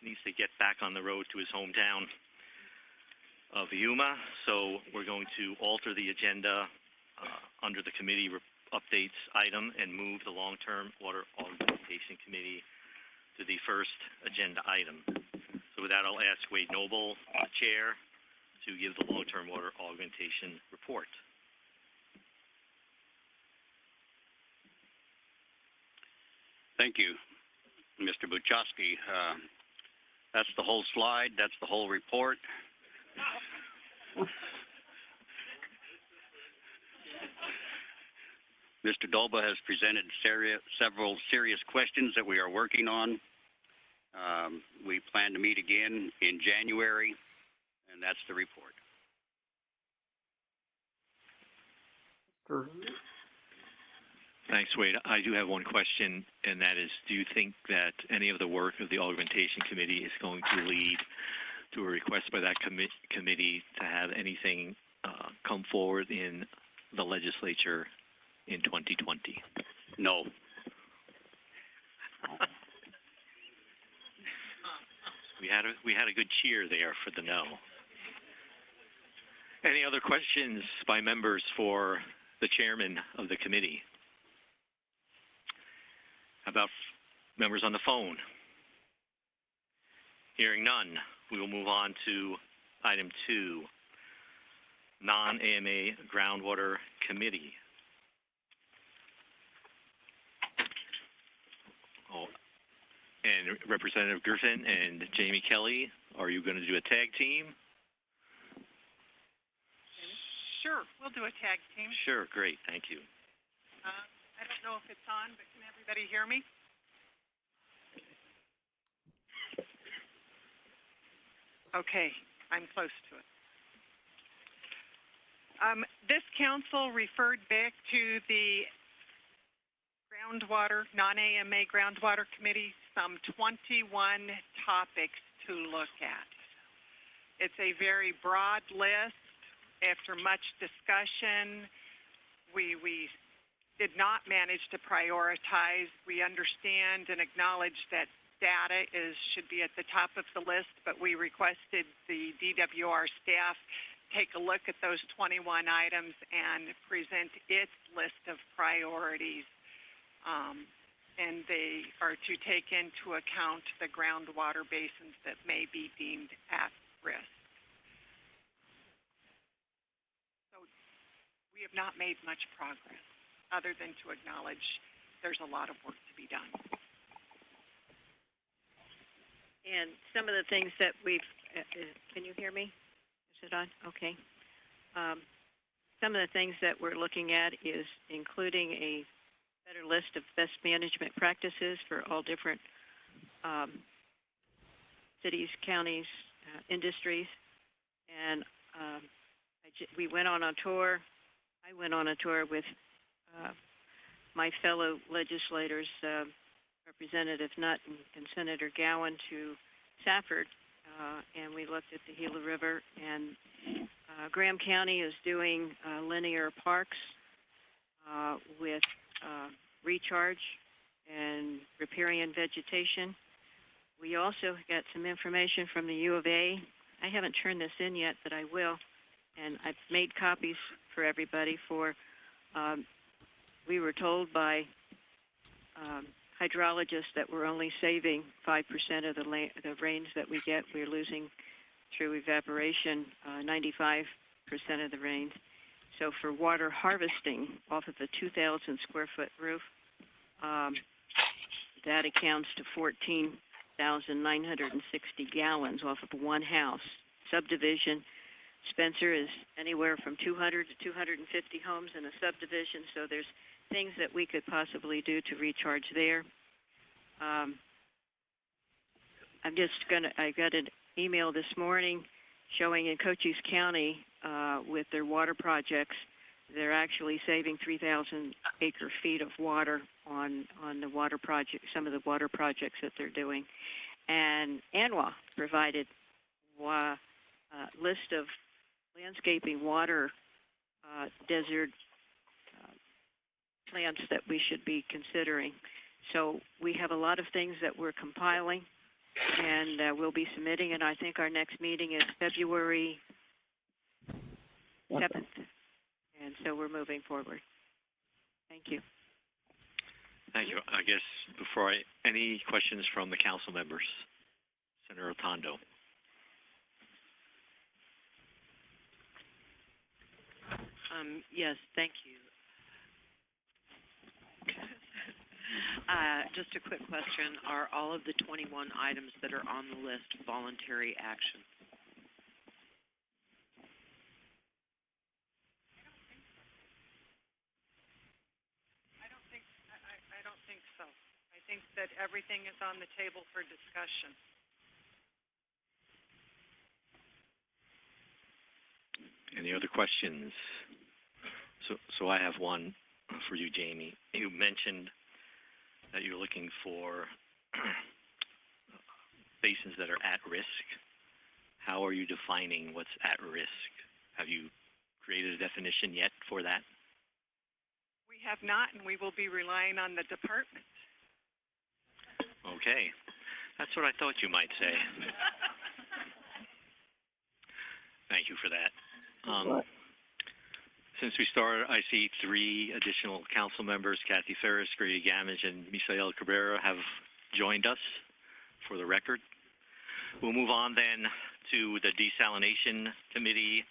needs to get back on the road to his hometown of Yuma. So we're going to alter the agenda under the committee updates item and move the Long-Term Water Augmentation Committee to the first agenda item. So with that, I'll ask Wade Noble, the chair, to give the Long-Term Water Augmentation report. Thank you, Mr. Buchowski. That's the whole slide. That's the whole report. Mr. Dolba has presented several serious questions that we are working on. We plan to meet again in January, and that's the report. Thanks, Wade. I do have one question, and that is, do you think that any of the work of the Augmentation Committee is going to lead to a request by that committee to have anything come forward in the legislature in 2020? No. We had a good cheer there for the no. Any other questions by members for the chairman of the committee? How about members on the phone? Hearing none, we will move on to item 2, non-AMA Groundwater Committee. Oh, and Representative Griffin and Jamie Kelly, are you going to do a tag team? Sure, we'll do a tag team. Sure, great, thank you. I don't know if it's on, but can everybody hear me? Okay, I'm close to it. This council referred back to the non-AMA Groundwater Committee, some 21 topics to look at. It's a very broad list. After much discussion, we did not manage to prioritize. We understand and acknowledge that data should be at the top of the list, but we requested the DWR staff take a look at those 21 items and present its list of priorities. And they are to take into account the groundwater basins that may be deemed at risk. So we have not made much progress, other than to acknowledge there's a lot of work to be done. And some of the things that we've, can you hear me? Is it on? Okay. Some of the things that we're looking at is including a better list of best management practices for all different cities, counties, industries. And we went on a tour. I went on a tour with my fellow legislators, Representative Nutt and Senator Gowan, to Safford, and we looked at the Gila River. And Graham County is doing linear parks with recharge and riparian vegetation. We also got some information from the U of A. I haven't turned this in yet, but I will. And I've made copies for everybody for, we were told by hydrologists that we're only saving 5% of the rains that we get. We're losing through evaporation 95% of the rains. So for water harvesting off of a 2,000 square foot roof, that accounts to 14,960 gallons off of one house. Subdivision, Spencer is anywhere from 200 to 250 homes in a subdivision, so there's things that we could possibly do to recharge there. I got an email this morning showing in Cochise County with their water projects, they're actually saving 3,000 acre feet of water on the water project, some of the water projects that they're doing. And ANWA provided a list of landscaping water desert plants that we should be considering. So we have a lot of things that we're compiling, and we'll be submitting, and I think our next meeting is February 7th, and so we're moving forward. Thank you. Thank you. I guess any questions from the council members? Senator Otondo. Yes, thank you. Just a quick question. Are all of the 21 items that are on the list voluntary action? I don't think so. I think that everything is on the table for discussion. Any other questions? So I have one for you, Jamie. You mentioned that you're looking for basins that are at risk. How are you defining what's at risk? Have you created a definition yet for that? We have not, and we will be relying on the department. Okay. That's what I thought you might say. Thank you for that. Since we started, I see 3 additional council members, Kathy Ferris, Grady Gamage, and Misael Cabrera, have joined us for the record. We'll move on then to the Desalination Committee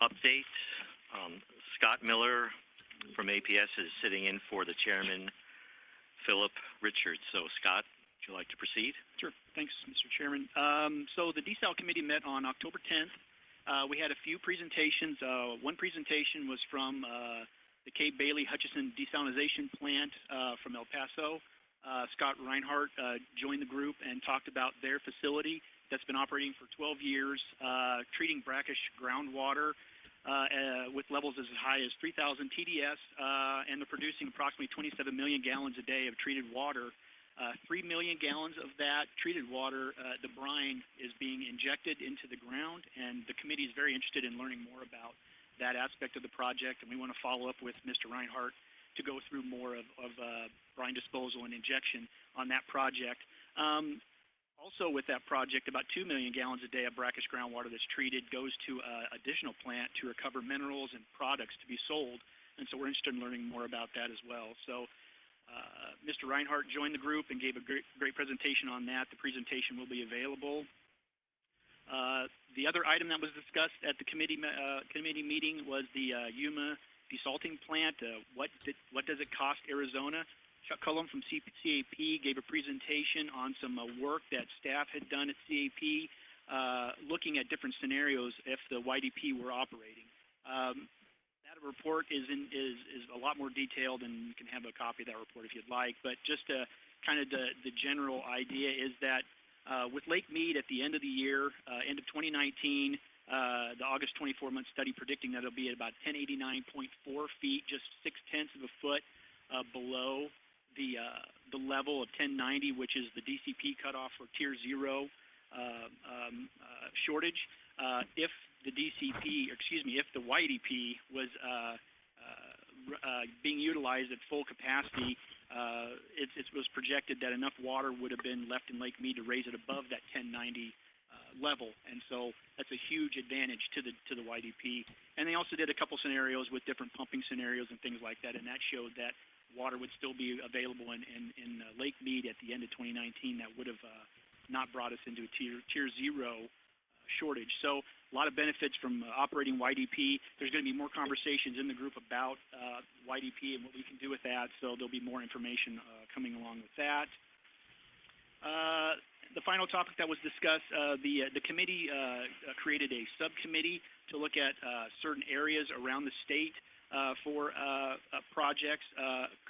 update. Scott Miller from APS is sitting in for the chairman, Philip Richards. So, Scott, would you like to proceed? Sure. Thanks, Mr. Chairman. So the Desal Committee met on October 10th. We had a few presentations. One presentation was from the Cape Bailey Hutchison Desalination Plant from El Paso. Scott Reinhardt joined the group and talked about their facility that's been operating for 12 years, treating brackish groundwater with levels as high as 3,000 TDS, and they're producing approximately 27 million gallons a day of treated water. 3 million gallons of that treated water, the brine, is being injected into the ground, and the committee is very interested in learning more about that aspect of the project, and we want to follow up with Mr. Reinhardt to go through more of brine disposal and injection on that project. Also with that project, about 2 million gallons a day of brackish groundwater that's treated goes to an additional plant to recover minerals and products to be sold, and so we're interested in learning more about that as well. So Mr. Reinhardt joined the group and gave a great presentation on that. The presentation will be available. The other item that was discussed at the committee meeting was the Yuma desalting plant. What does it cost Arizona? Chuck Cullum from CAP gave a presentation on some work that staff had done at CAP, looking at different scenarios if the YDP were operating. That report is a lot more detailed, and you can have a copy of that report if you'd like. But just kind of the general idea is that with Lake Mead at the end of the year, end of 2019, the August 24-month study predicting that it'll be at about 1089.4 feet, just 0.6 of a foot below the level of 1090, which is the DCP cutoff for Tier 0 shortage. If the if the YDP was being utilized at full capacity, it was projected that enough water would have been left in Lake Mead to raise it above that 1090 level, and so that's a huge advantage to the YDP. And they also did a couple scenarios with different pumping scenarios and things like that, and that showed that water would still be available in Lake Mead at the end of 2019 that would have not brought us into a tier 0 shortage. So a lot of benefits from operating YDP. There's going to be more conversations in the group about YDP and what we can do with that, so there'll be more information coming along with that. The final topic that was discussed, the committee created a subcommittee to look at certain areas around the state for projects.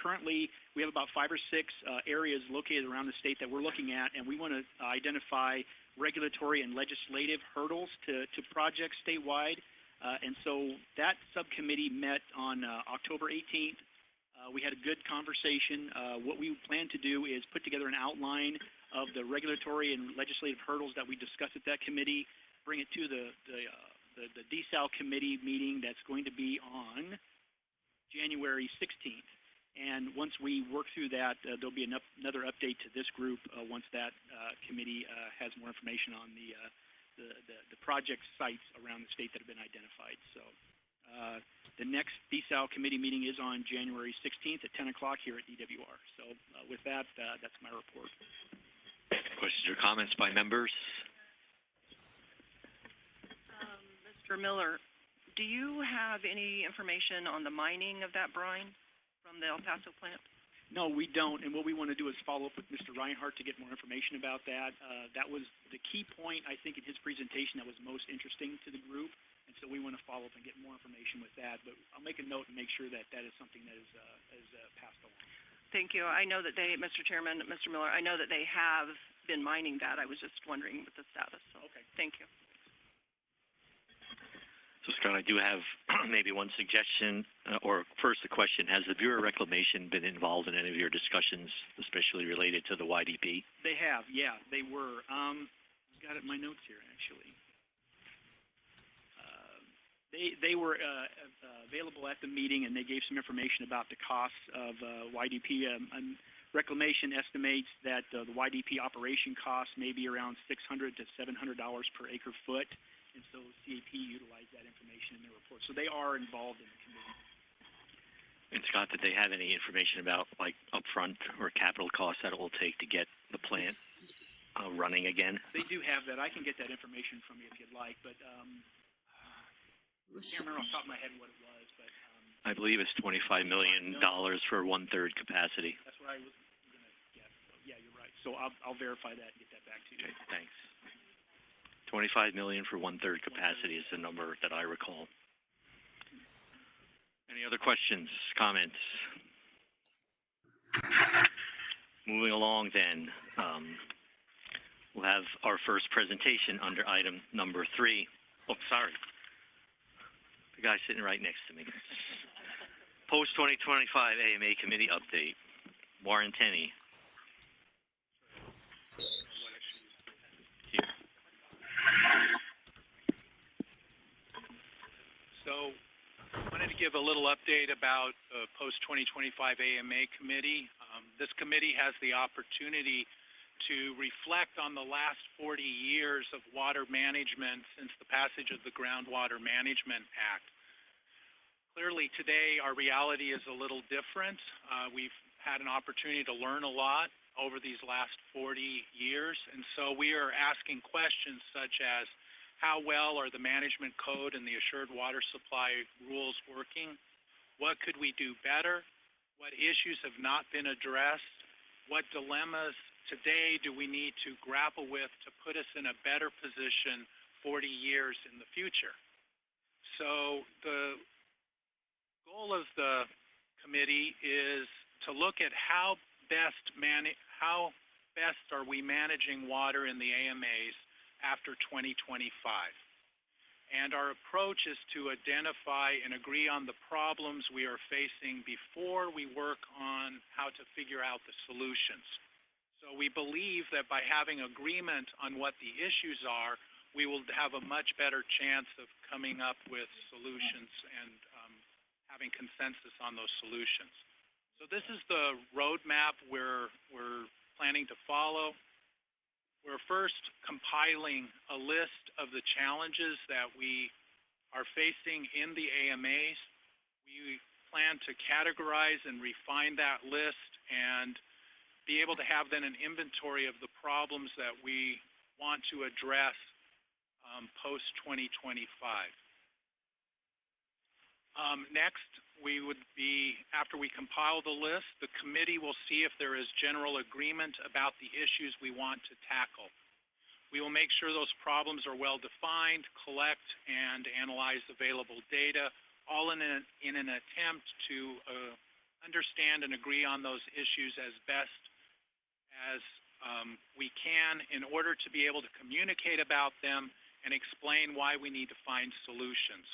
Currently, we have about 5 or 6 areas located around the state that we're looking at, and we want to identify regulatory and legislative hurdles to projects statewide. And so that subcommittee met on October 18th. We had a good conversation. What we plan to do is put together an outline of the regulatory and legislative hurdles that we discussed at that committee, bring it to the Desal Committee meeting that's going to be on January 16th. And once we work through that, there'll be another update to this group once that committee has more information on the project sites around the state that have been identified. So the next Desal committee meeting is on January 16th at 10 o'clock here at DWR. So with that, that's my report. Questions or comments by members? Mr. Miller, do you have any information on the mining of that brine from the El Paso plant? No, we don't. And what we want to do is follow up with Mr. Reinhardt to get more information about that. That was the key point, I think, in his presentation that was most interesting to the group. And so we want to follow up and get more information with that. But I'll make a note and make sure that that is something that is passed along. Thank you. I know that they, Mr. Chairman, Mr. Miller, I know that they have been mining that. I was just wondering what the status. So, okay. Thank you. So, Scott, I do have maybe one suggestion, or first a question. Has the Bureau of Reclamation been involved in any of your discussions, especially related to the YDP? They have, yeah, they were. I've got it in my notes here, actually. They were available at the meeting, and they gave some information about the costs of YDP. Reclamation estimates that the YDP operation cost may be around $600 to $700 per acre foot. And so CAP utilized that information in their report. So they are involved in the committee. And Scott, did they have any information about like upfront or capital costs that it will take to get the plant running again? They do have that. I can get that information from you if you'd like, but I can't remember off the top of my head what it was. But I believe it's $25 million for 1/3 capacity. That's what I was going to guess. So, yeah, you're right. So I'll verify that and get that back to you. Okay, thanks. $25 million for 1/3 capacity is the number that I recall. Any other questions, comments? Moving along then, we'll have our first presentation under item number 3. Oh, sorry. The guy sitting right next to me. Post-2025 AMA Committee Update. Warren Tenney. Here. So I wanted to give a little update about the post-2025 AMA committee. This committee has the opportunity to reflect on the last 40 years of water management since the passage of the Groundwater Management Act. Clearly today our reality is a little different. We've had an opportunity to learn a lot over these last 40 years, and so we are asking questions such as, how well are the management code and the assured water supply rules working? What could we do better? What issues have not been addressed? What dilemmas today do we need to grapple with to put us in a better position 40 years in the future? So the goal of the committee is to look at how best are we managing water in the AMAs after 2025. And our approach is to identify and agree on the problems we are facing before we work on how to figure out the solutions. So we believe that by having agreement on what the issues are, we will have a much better chance of coming up with solutions and having consensus on those solutions. So this is the roadmap we're planning to follow. We're first compiling a list of the challenges that we are facing in the AMAs. We plan to categorize and refine that list and be able to have then an inventory of the problems that we want to address post-2025. Next, we would be, after we compile the list, the committee will see if there is general agreement about the issues we want to tackle. We will make sure those problems are well defined, collect and analyze available data, all in an attempt to understand and agree on those issues as best as we can in order to be able to communicate about them and explain why we need to find solutions.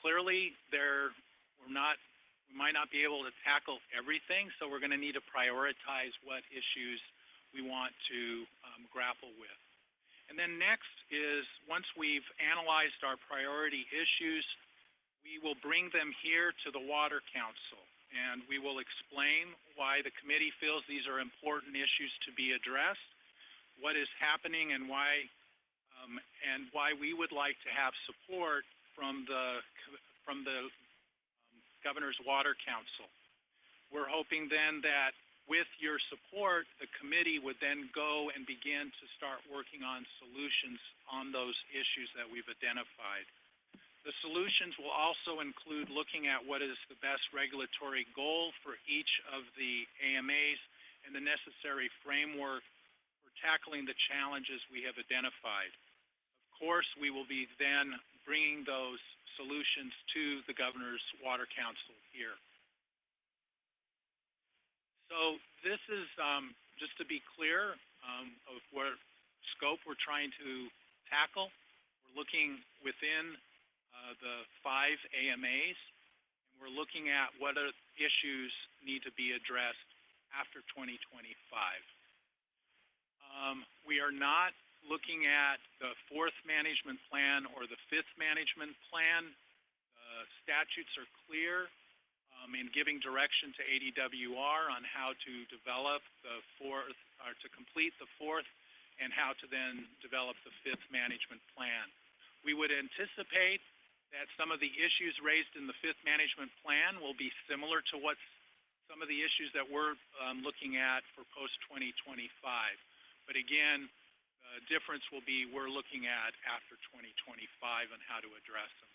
Clearly, we might not be able to tackle everything, so we're going to need to prioritize what issues we want to grapple with. And then next is, once we've analyzed our priority issues, we will bring them here to the Water Council, and we will explain why the committee feels these are important issues to be addressed, what is happening, and why we would like to have support from the Governor's Water Council. We're hoping then that with your support, the committee would then go and begin to start working on solutions on those issues that we've identified. The solutions will also include looking at what is the best regulatory goal for each of the AMAs and the necessary framework for tackling the challenges we have identified. Of course, we will be then bringing those solutions to the Governor's Water Council here. So this is, just to be clear, of what scope we're trying to tackle. We're looking within the 5 AMAs, and we're looking at what issues need to be addressed after 2025. We are not looking at the 4th management plan or the 5th management plan. Statutes are clear in giving direction to ADWR on how to develop the 4th, or to complete the 4th, and how to then develop the 5th management plan. We would anticipate that some of the issues raised in the 5th management plan will be similar to what some of the issues that we're looking at for post-2025. But again, the difference will be we're looking at after 2025 on how to address them.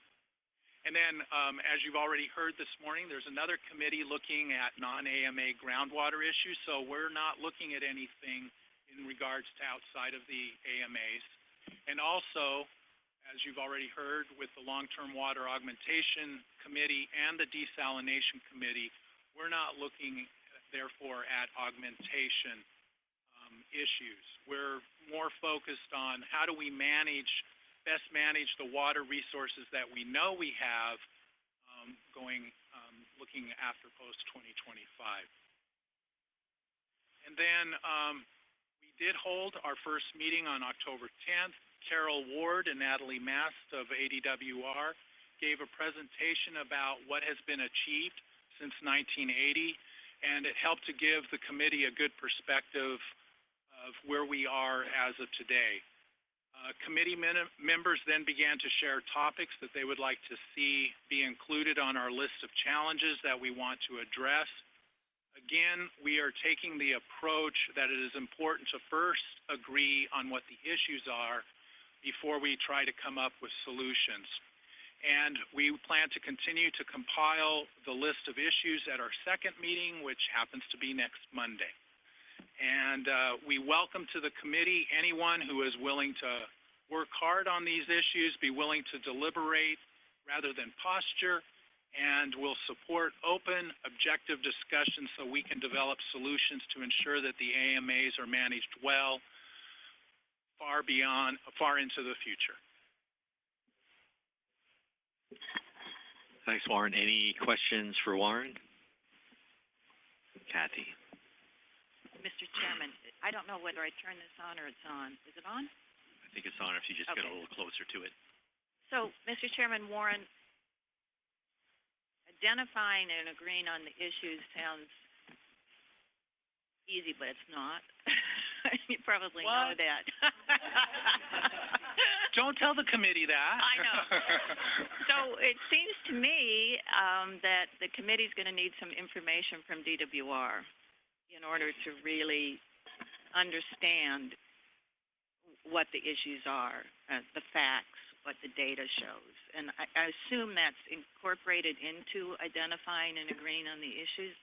And then, as you've already heard this morning, there's another committee looking at non-AMA groundwater issues, so we're not looking at anything in regards to outside of the AMAs. And also, as you've already heard, with the Long-Term Water Augmentation Committee and the Desalination Committee, we're not looking, therefore, at augmentation issues. We're more focused on how do we best manage the water resources that we know we have looking after post-2025. And then we did hold our first meeting on October 10th. Carol Ward and Natalie Mast of ADWR gave a presentation about what has been achieved since 1980, and it helped to give the committee a good perspective of where we are as of today. Committee members then began to share topics that they would like to see be included on our list of challenges that we want to address. Again, we are taking the approach that it is important to first agree on what the issues are before we try to come up with solutions. And we plan to continue to compile the list of issues at our second meeting, which happens to be next Monday. And we welcome to the committee anyone who is willing to work hard on these issues, be willing to deliberate rather than posture, and will support open, objective discussions so we can develop solutions to ensure that the AMAs are managed well, far into the future. Thanks, Warren. Any questions for Warren? Kathy. Mr. Chairman, I don't know whether I turn this on or it's on. Is it on? I think it's on if you just get a little closer to it. So, Mr. Chairman, Warren, identifying and agreeing on the issues sounds easy, but it's not. You probably know that. Don't tell the committee that. I know. So it seems to me that the committee's going to need some information from DWR in order to really understand what the issues are, the facts, what the data shows. And I assume that's incorporated into identifying and agreeing on the issues.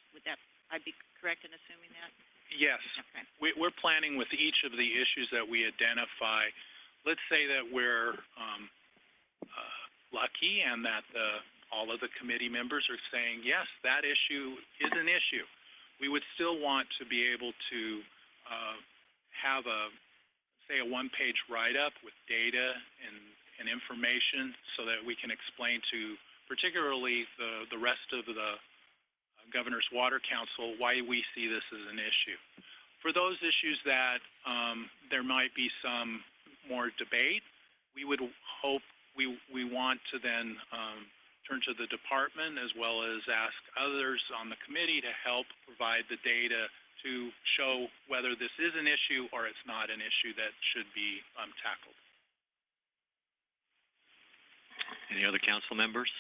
I'd be correct in assuming that? Yes. Okay. We're planning with each of the issues that we identify. Let's say that we're lucky and that all of the committee members are saying, yes, that issue is an issue. We would still want to be able to have say a one-page write-up with data and information so that we can explain to particularly the rest of the Governor's Water Council why we see this as an issue. For those issues that there might be some more debate, we would hope we want to then turn to the department as well as ask others on the committee to help provide the data to show whether this is an issue or it's not an issue that should be tackled. Any other council members?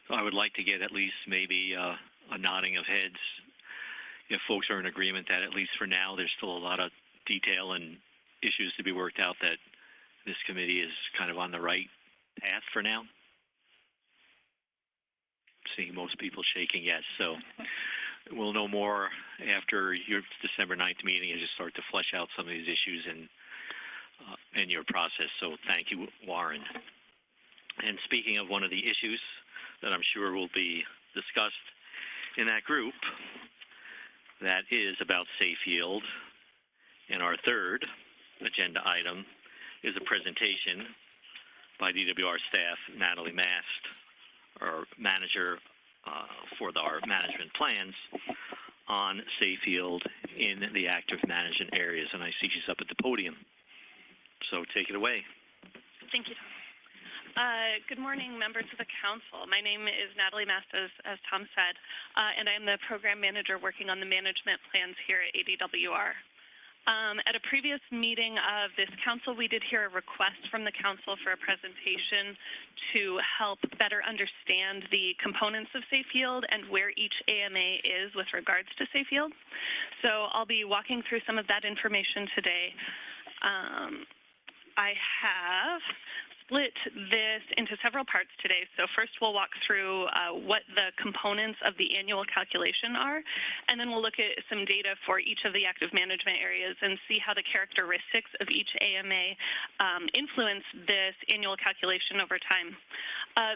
So I would like to get at least maybe a nodding of heads if folks are in agreement that at least for now there's still a lot of detail and issues to be worked out, that this committee is kind of on the right path for now. Seeing most people shaking yes, so we'll know more after your December 9th meeting as you start to flesh out some of these issues and your process. So thank you, Warren. And speaking of one of the issues that I'm sure will be discussed in that group, that is about safe yield. And our third agenda item is a presentation by DWR staff, Natalie Mast, our manager for our management plans on safe yield in the active management areas. And I see she's up at the podium. So take it away. Thank you, Tom. Good morning, members of the council. My name is Natalie Mast, as Tom said, and I am the program manager working on the management plans here at ADWR. At a previous meeting of this council, we did hear a request from the council for a presentation to help better understand the components of safe yield and where each AMA is with regards to safe yield. So I'll be walking through some of that information today. I have split this into several parts today. So first we'll walk through what the components of the annual calculation are, and then we'll look at some data for each of the active management areas and see how the characteristics of each AMA influence this annual calculation over time.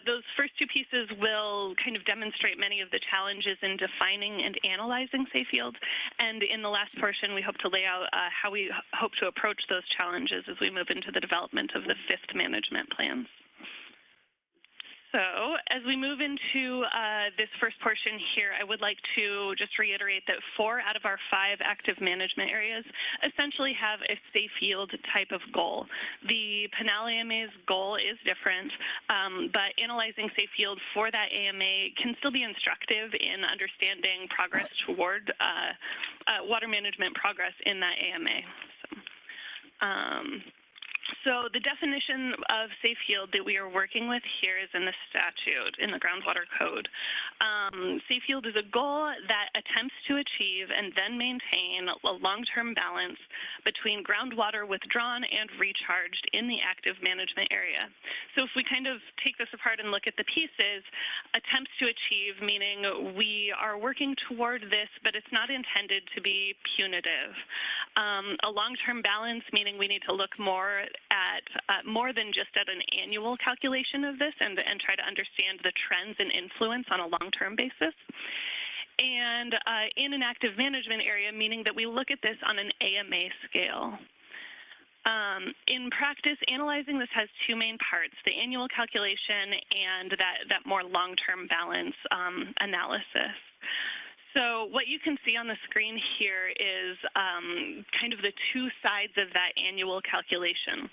Those first two pieces will kind of demonstrate many of the challenges in defining and analyzing safe yield, and in the last portion we hope to lay out how we hope to approach those challenges as we move into the development of the fifth management plans. So as we move into this first portion here, I would like to just reiterate that 4 out of our 5 active management areas essentially have a safe yield type of goal. The Pinal AMA's goal is different, but analyzing safe yield for that AMA can still be instructive in understanding progress toward water management progress in that AMA. So the definition of safe yield that we are working with here is in the statute, in the Groundwater Code. Safe yield is a goal that attempts to achieve and then maintain a long-term balance between groundwater withdrawn and recharged in the active management area. So if we kind of take this apart and look at the pieces, attempts to achieve, meaning we are working toward this, but it's not intended to be punitive. A long-term balance, meaning we need to look more at more than just at an annual calculation of this and try to understand the trends and influence on a long-term basis. And in an active management area, meaning that we look at this on an AMA scale. In practice, analyzing this has 2 main parts, the annual calculation and that more long-term balance analysis. So what you can see on the screen here is kind of the 2 sides of that annual calculation.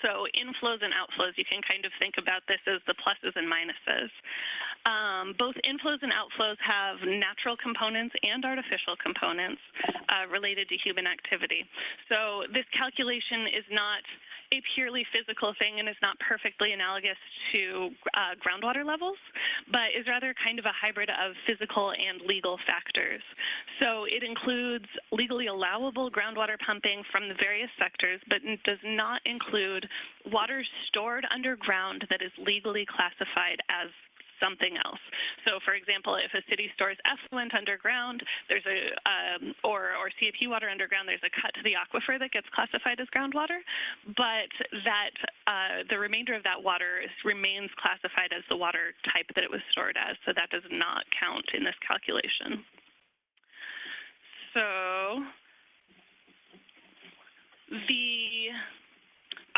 So inflows and outflows, you can kind of think about this as the pluses and minuses. Both inflows and outflows have natural components and artificial components related to human activity. So this calculation is not a purely physical thing and is not perfectly analogous to groundwater levels, but is rather kind of a hybrid of physical and legal factors. So it includes legally allowable groundwater pumping from the various sectors, but does not include water stored underground that is legally classified as something else. So for example, if a city stores effluent underground, there's or CAP water underground, there's a cut to the aquifer that gets classified as groundwater, but that the remainder of that water remains classified as the water type that it was stored as, so that does not count in this calculation. So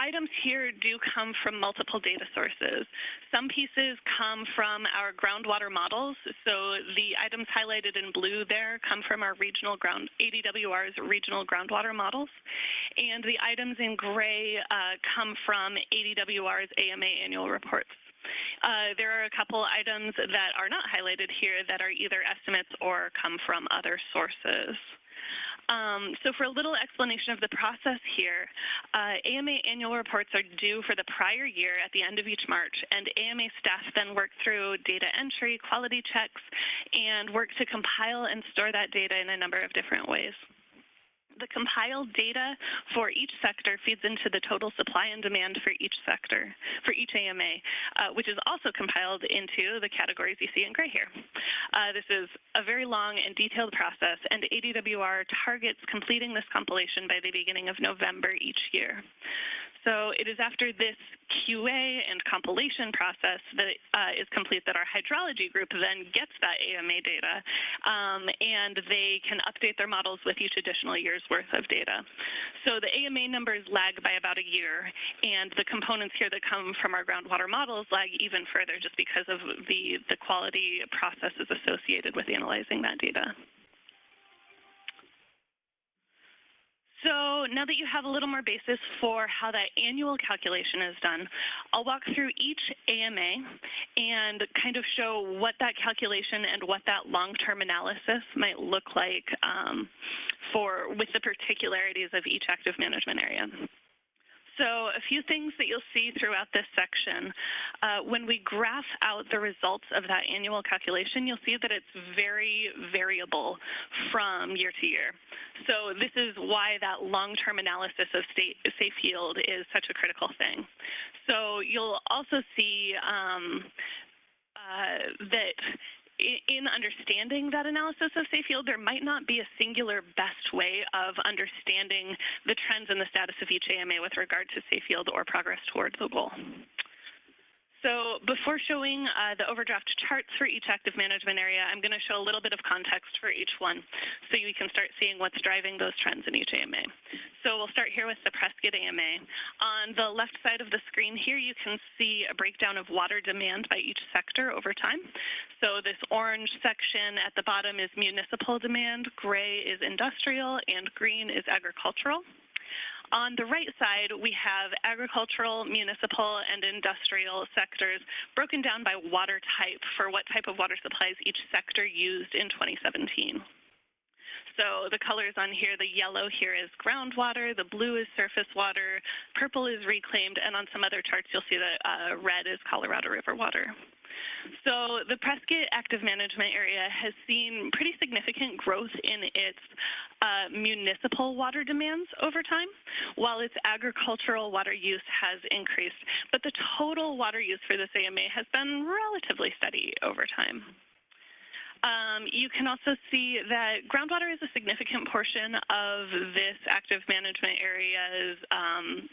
items here do come from multiple data sources. Some pieces come from our groundwater models. So the items highlighted in blue there come from our ADWR's regional groundwater models. And the items in gray come from ADWR's AMA annual reports. There are a couple items that are not highlighted here that are either estimates or come from other sources. So for a little explanation of the process here, AMA annual reports are due for the prior year at the end of each March, and AMA staff then work through data entry, quality checks, and work to compile and store that data in a number of different ways. The compiled data for each sector feeds into the total supply and demand for each sector, for each AMA, which is also compiled into the categories you see in gray here. This is a very long and detailed process, and ADWR targets completing this compilation by the beginning of November each year. So it is after this QA and compilation process that is complete that our hydrology group then gets that AMA data, and they can update their models with each additional year's worth of data. So the AMA numbers lag by about a year, and the components here that come from our groundwater models lag even further just because of the quality processes associated with analyzing that data. So now that you have a little more basis for how that annual calculation is done, I'll walk through each AMA and kind of show what that calculation and what that long-term analysis might look like with the particularities of each active management area. So a few things that you'll see throughout this section. When we graph out the results of that annual calculation, you'll see that it's very variable from year to year. So this is why that long-term analysis of safe yield is such a critical thing. So you'll also see that in understanding that analysis of safe yield, there might not be a singular best way of understanding the trends and the status of each AMA with regard to safe yield or progress towards the goal. So before showing the overdraft charts for each active management area, I'm going to show a little bit of context for each one so you can start seeing what's driving those trends in each AMA. So we'll start here with the Prescott AMA. On the left side of the screen here, you can see a breakdown of water demand by each sector over time. So this orange section at the bottom is municipal demand, gray is industrial, and green is agricultural. On the right side, we have agricultural, municipal, and industrial sectors broken down by water type for what type of water supplies each sector used in 2017. So the colors on here, the yellow here is groundwater, the blue is surface water, purple is reclaimed, and on some other charts you'll see that red is Colorado River water. So the Prescott active management area has seen pretty significant growth in its municipal water demands over time, while its agricultural water use has increased. But the total water use for this AMA has been relatively steady over time. You can also see that groundwater is a significant portion of this active management area's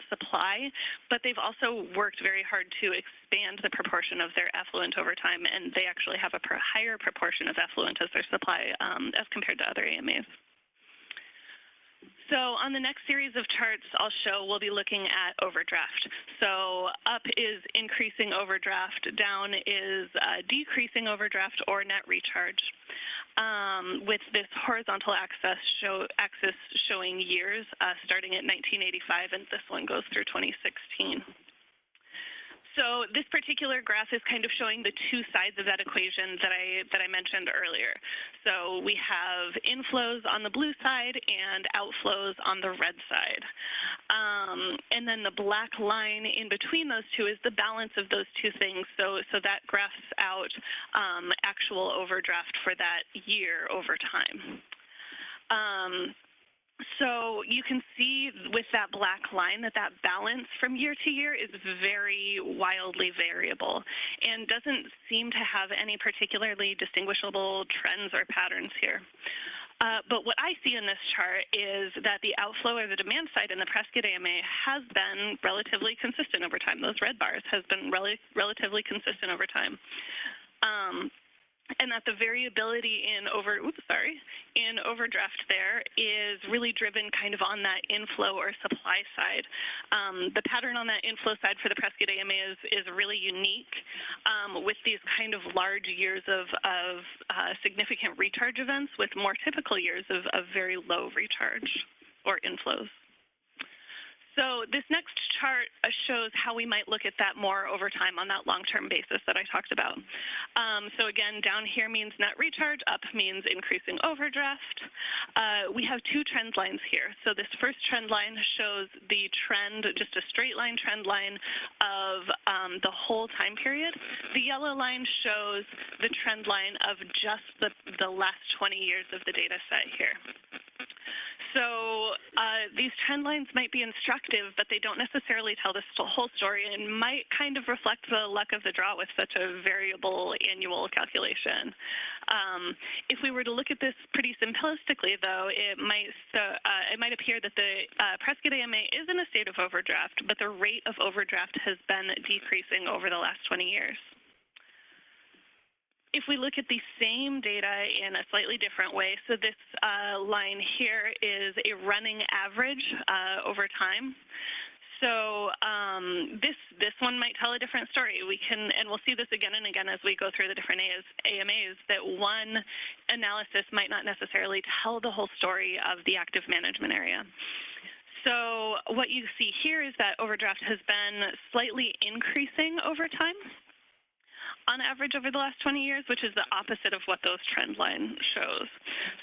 supply, but they've also worked very hard to expand the proportion of their effluent over time, and they actually have a higher proportion of effluent as their supply as compared to other AMAs. So on the next series of charts I'll show, we'll be looking at overdraft. So up is increasing overdraft, down is decreasing overdraft or net recharge. With this horizontal axis showing years starting at 1985, and this one goes through 2016. So this particular graph is kind of showing the two sides of that equation that I mentioned earlier. So we have inflows on the blue side and outflows on the red side. And then the black line in between those two is the balance of those two things. So that graphs out actual overdraft for that year over time. So you can see with that black line that balance from year to year is very wildly variable and doesn't seem to have any particularly distinguishable trends or patterns here. But what I see in this chart is that the outflow or the demand side in the Prescott AMA has been relatively consistent over time. Those red bars has been relatively consistent over time. and that the variability in overdraft there is really driven kind of on that inflow or supply side. The pattern on that inflow side for the Prescott AMA is really unique with these kind of large years of significant recharge events with more typical years of very low recharge or inflows. So this next chart shows how we might look at that more over time on that long-term basis that I talked about. So again, down here means net recharge, up means increasing overdraft. We have two trend lines here. So this first trend line shows the trend, just a straight line trend line of the whole time period. The yellow line shows the trend line of just the last 20 years of the data set here. So these trend lines might be instructive, but they don't necessarily tell the whole story and might kind of reflect the luck of the draw with such a variable annual calculation. If we were to look at this pretty simplistically, though, it might appear that the Prescott AMA is in a state of overdraft, but the rate of overdraft has been decreasing over the last 20 years. If we look at the same data in a slightly different way, so this line here is a running average over time. So this one might tell a different story. And we'll see this again and again as we go through the different AMAs, that one analysis might not necessarily tell the whole story of the active management area. So what you see here is that overdraft has been slightly increasing over time, on average over the last 20 years, which is the opposite of what those trend line shows.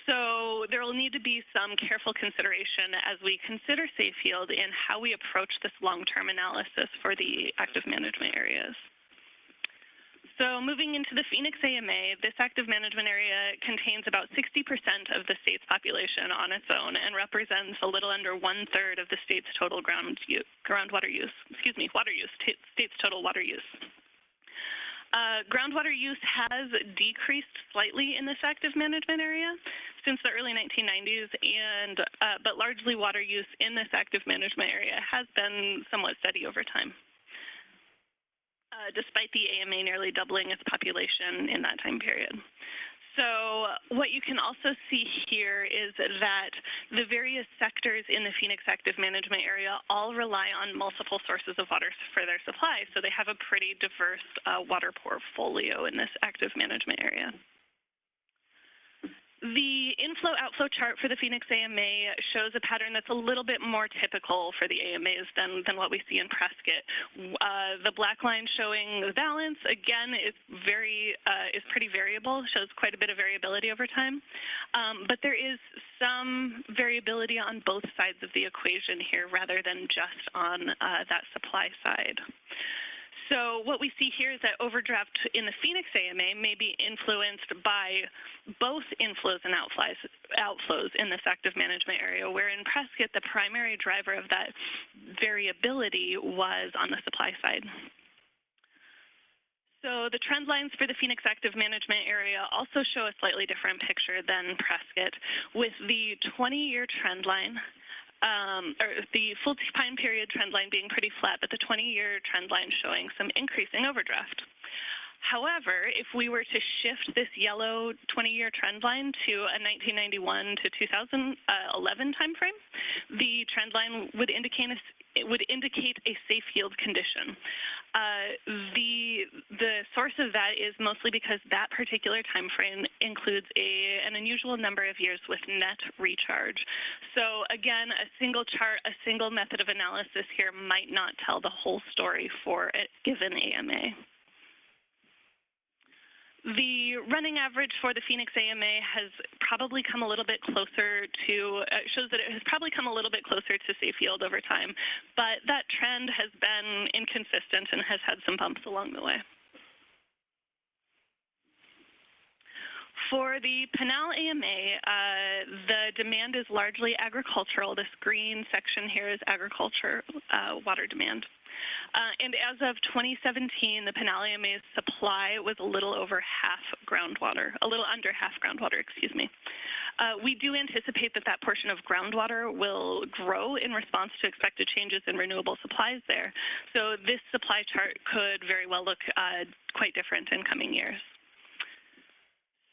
So there will need to be some careful consideration as we consider safe yield in how we approach this long-term analysis for the active management areas. So moving into the Phoenix AMA, this active management area contains about 60% of the state's population on its own and represents a little under 1/3 of the state's total water use, state's total water use. Groundwater use has decreased slightly in this active management area since the early 1990s, but largely water use in this active management area has been somewhat steady over time, despite the AMA nearly doubling its population in that time period. So what you can also see here is that the various sectors in the Phoenix active management area all rely on multiple sources of water for their supply. So they have a pretty diverse water portfolio in this active management area. The inflow-outflow chart for the Phoenix AMA shows a pattern that's a little bit more typical for the AMAs than what we see in Prescott. The black line showing the balance, again, is pretty variable, shows quite a bit of variability over time. But there is some variability on both sides of the equation here rather than just on that supply side. So what we see here is that overdraft in the Phoenix AMA may be influenced by both inflows and outflows in this active management area, where in Prescott, the primary driver of that variability was on the supply side. So the trend lines for the Phoenix active management area also show a slightly different picture than Prescott, with the 20-year trend line, or the full time period trend line being pretty flat, but the 20-year trend line showing some increasing overdraft. However, if we were to shift this yellow 20-year trend line to a 1991 to 2011 timeframe, the trend line would indicate a safe yield condition. The source of that is mostly because that particular time frame includes an unusual number of years with net recharge. So again, a single chart, a single method of analysis here might not tell the whole story for a given AMA. The running average for the Phoenix AMA has probably come a little bit closer to, shows that it has probably come a little bit closer to safe yield over time, but that trend has been inconsistent and has had some bumps along the way. For the Pinal AMA, the demand is largely agricultural. This green section here is agriculture water demand. And as of 2017, the Pinal AMA's supply was a little over half groundwater, a little under half groundwater, excuse me. We do anticipate that that portion of groundwater will grow in response to expected changes in renewable supplies there. So this supply chart could very well look quite different in coming years.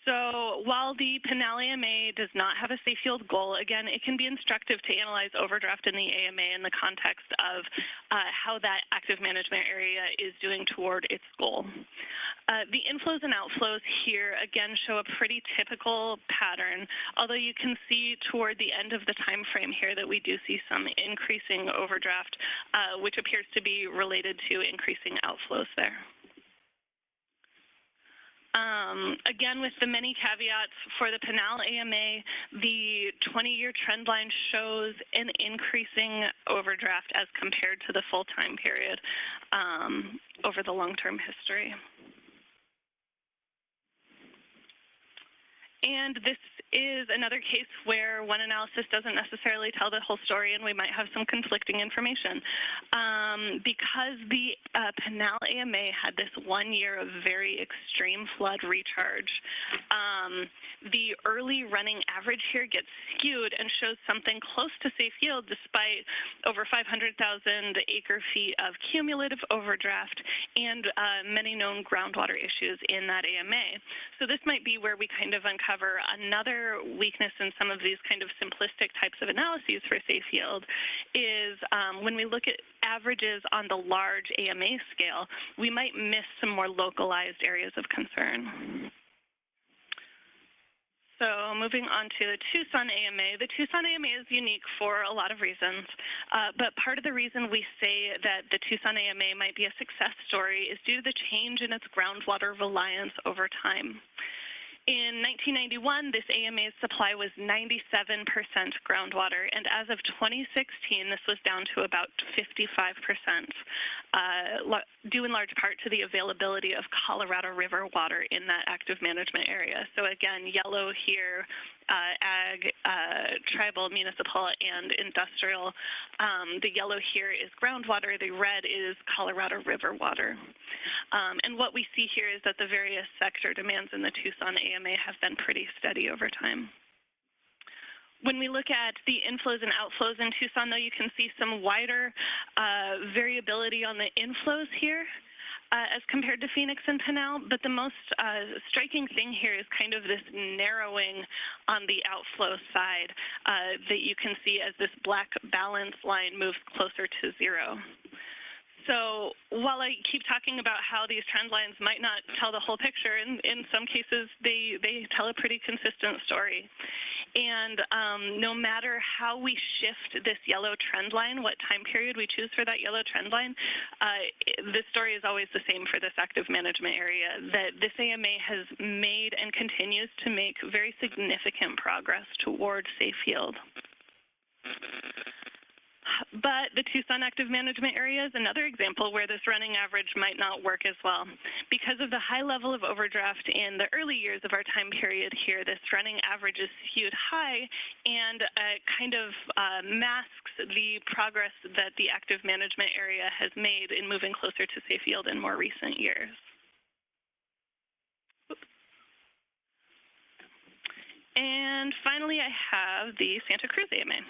So while the Pinal AMA does not have a safe yield goal, again, it can be instructive to analyze overdraft in the AMA in the context of how that active management area is doing toward its goal. The inflows and outflows here, again, show a pretty typical pattern, although you can see toward the end of the time frame here that we do see some increasing overdraft, which appears to be related to increasing outflows there. Again, with the many caveats for the Pinal AMA, the 20-year trend line shows an increasing overdraft as compared to the full time period over the long-term history. And this is another case where one analysis doesn't necessarily tell the whole story, and we might have some conflicting information. Because the Pinal AMA had this 1 year of very extreme flood recharge, the early running average here gets skewed and shows something close to safe yield despite over 500,000 acre-feet of cumulative overdraft and many known groundwater issues in that AMA. So this might be where we kind of uncover another weakness in some of these kind of simplistic types of analyses for safe yield is when we look at averages on the large AMA scale, we might miss some more localized areas of concern. So moving on to the Tucson AMA. The Tucson AMA is unique for a lot of reasons, but part of the reason we say that the Tucson AMA might be a success story is due to the change in its groundwater reliance over time. In 1991, this AMA's supply was 97% groundwater, and as of 2016, this was down to about 55%, due in large part to the availability of Colorado River water in that active management area. So again, yellow here, ag, tribal, municipal, and industrial. The yellow here is groundwater. The red is Colorado River water. And what we see here is that the various sector demands in the Tucson AMA have been pretty steady over time. When we look at the inflows and outflows in Tucson, though, you can see some wider variability on the inflows here as compared to Phoenix and Pinal, but the most striking thing here is kind of this narrowing on the outflow side that you can see as this black balance line moves closer to zero. So while I keep talking about how these trend lines might not tell the whole picture, in some cases they tell a pretty consistent story. And no matter how we shift this yellow trend line, what time period we choose for that yellow trend line, the story is always the same for this active management area, that this AMA has made and continues to make very significant progress toward safe yield. But the Tucson active management area is another example where this running average might not work as well. Because of the high level of overdraft in the early years of our time period here, this running average is skewed high and kind of masks the progress that the active management area has made in moving closer to safe yield in more recent years. And finally, I have the Santa Cruz AMA.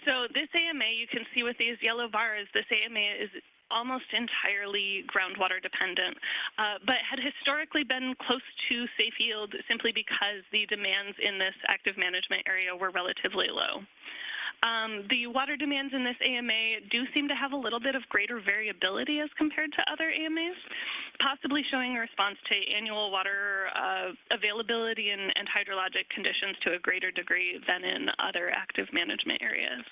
So this AMA, you can see with these yellow bars, this AMA is almost entirely groundwater dependent, but had historically been close to safe yield simply because the demands in this active management area were relatively low. The water demands in this AMA do seem to have a little bit of greater variability as compared to other AMAs, possibly showing a response to annual water availability and hydrologic conditions to a greater degree than in other active management areas.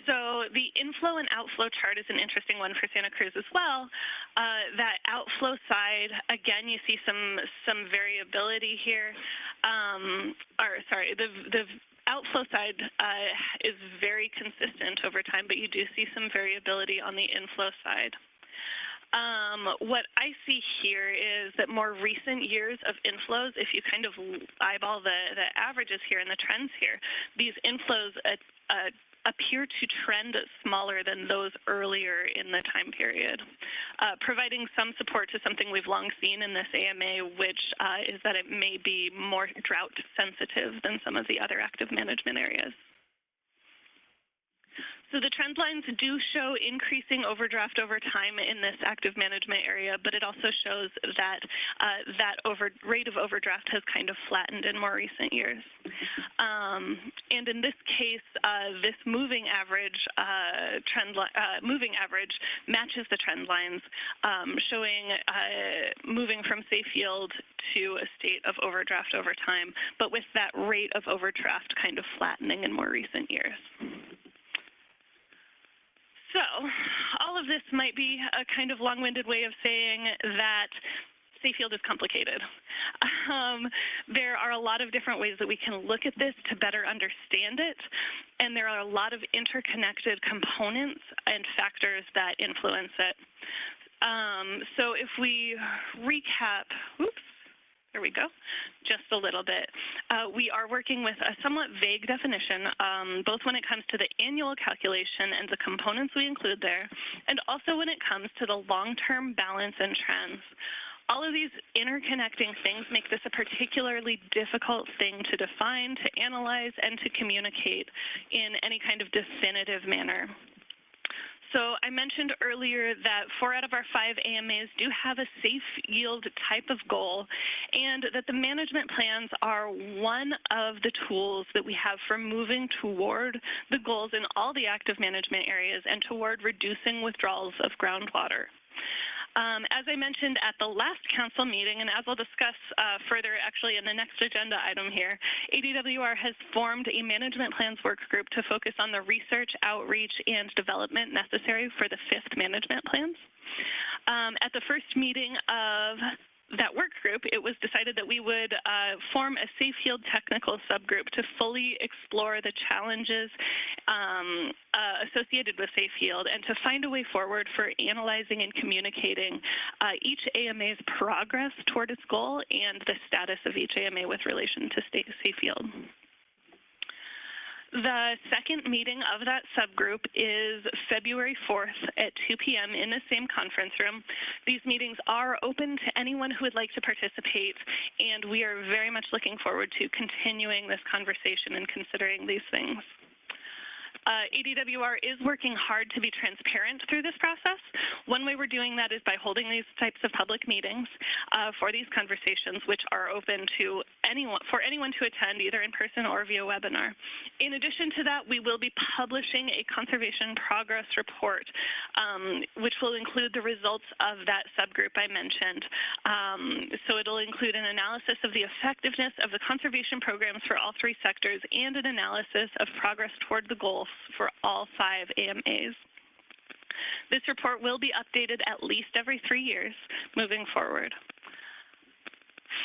So the inflow and outflow chart is an interesting one for Santa Cruz as well. That outflow side, again, you see some variability here. The outflow side is very consistent over time, but you do see some variability on the inflow side. What I see here is that more recent years of inflows, if you kind of eyeball the averages here and the trends here, these inflows appear to trend smaller than those earlier in the time period, providing some support to something we've long seen in this AMA, which is that it may be more drought sensitive than some of the other active management areas. So the trend lines do show increasing overdraft over time in this active management area, but it also shows that rate of overdraft has kind of flattened in more recent years. And in this case, this moving average matches the trend lines, showing moving from safe yield to a state of overdraft over time, but with that rate of overdraft kind of flattening in more recent years. So all of this might be a kind of long-winded way of saying that safe yield is complicated. There are a lot of different ways that we can look at this to better understand it, and there are a lot of interconnected components and factors that influence it. So if we recap, there we go, just a little bit. We are working with a somewhat vague definition, both when it comes to the annual calculation and the components we include there, and also when it comes to the long-term balance and trends. All of these interconnecting things make this a particularly difficult thing to define, to analyze, and to communicate in any kind of definitive manner. So I mentioned earlier that 4 out of our 5 AMAs do have a safe yield type of goal, and that the management plans are one of the tools that we have for moving toward the goals in all the active management areas and toward reducing withdrawals of groundwater. As I mentioned at the last council meeting, and as I'll discuss further actually in the next agenda item here, ADWR has formed a management plans work group to focus on the research, outreach, and development necessary for the 5th management plans. At the first meeting of that work group, it was decided that we would form a safe yield technical subgroup to fully explore the challenges associated with safe yield and to find a way forward for analyzing and communicating each AMA's progress toward its goal and the status of each AMA with relation to safe yield. The second meeting of that subgroup is February 4th at 2 p.m. in the same conference room. These meetings are open to anyone who would like to participate, and we are very much looking forward to continuing this conversation and considering these things. ADWR is working hard to be transparent through this process. One way we're doing that is by holding these types of public meetings for these conversations, which are open to anyone to attend, either in person or via webinar. In addition to that, we will be publishing a conservation progress report, which will include the results of that subgroup I mentioned. So it'll include an analysis of the effectiveness of the conservation programs for all 3 sectors and an analysis of progress toward the goals for all 5 AMAs. This report will be updated at least every 3 years moving forward.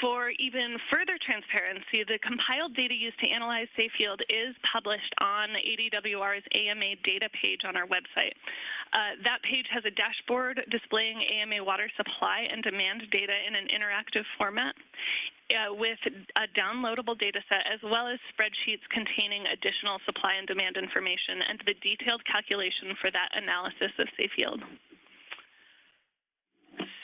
For even further transparency, the compiled data used to analyze safe yield is published on ADWR's AMA data page on our website. That page has a dashboard displaying AMA water supply and demand data in an interactive format with a downloadable data set, as well as spreadsheets containing additional supply and demand information and the detailed calculation for that analysis of safe yield.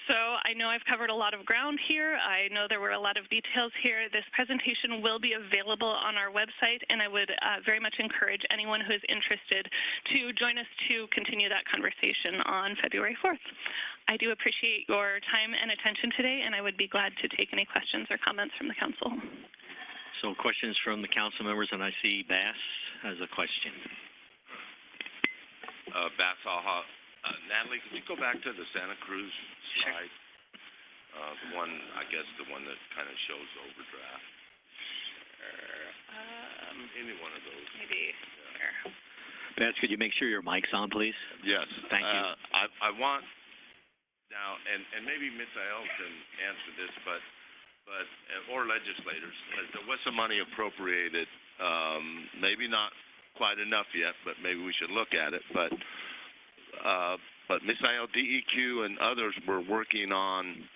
So I know I've covered a lot of ground here. I know there were a lot of details here. This presentation will be available on our website, and I would very much encourage anyone who is interested to join us to continue that conversation on February 4th. I do appreciate your time and attention today, and I would be glad to take any questions or comments from the council. So questions from the council members, and I see Bass has a question. Bass, Natalie, can you go back to the Santa Cruz slide? The one, I guess, the one that kind of shows overdraft. Any one of those. Maybe. Yeah. Bass, could you make sure your mic's on, please? Yes. Thank you. I want now, and maybe Misael can answer this, but or legislators, there was some money appropriated. Maybe not quite enough yet, but maybe we should look at it. But Misael, DEQ, and others were working on,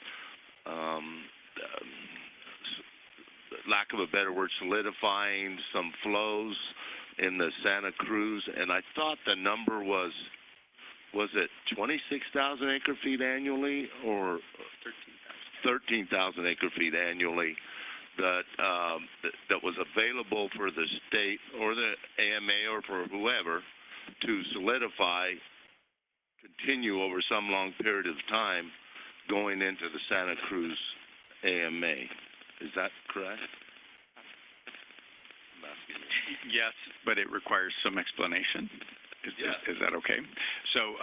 lack of a better word, solidifying some flows in the Santa Cruz, and I thought the number was it 26,000 acre-feet annually or 13,000 acre-feet annually that that was available for the state or the AMA or for whoever to solidify, continue over some long period of time going into the Santa Cruz AMA. Is that correct? Yes, but it requires some explanation. Is that okay? So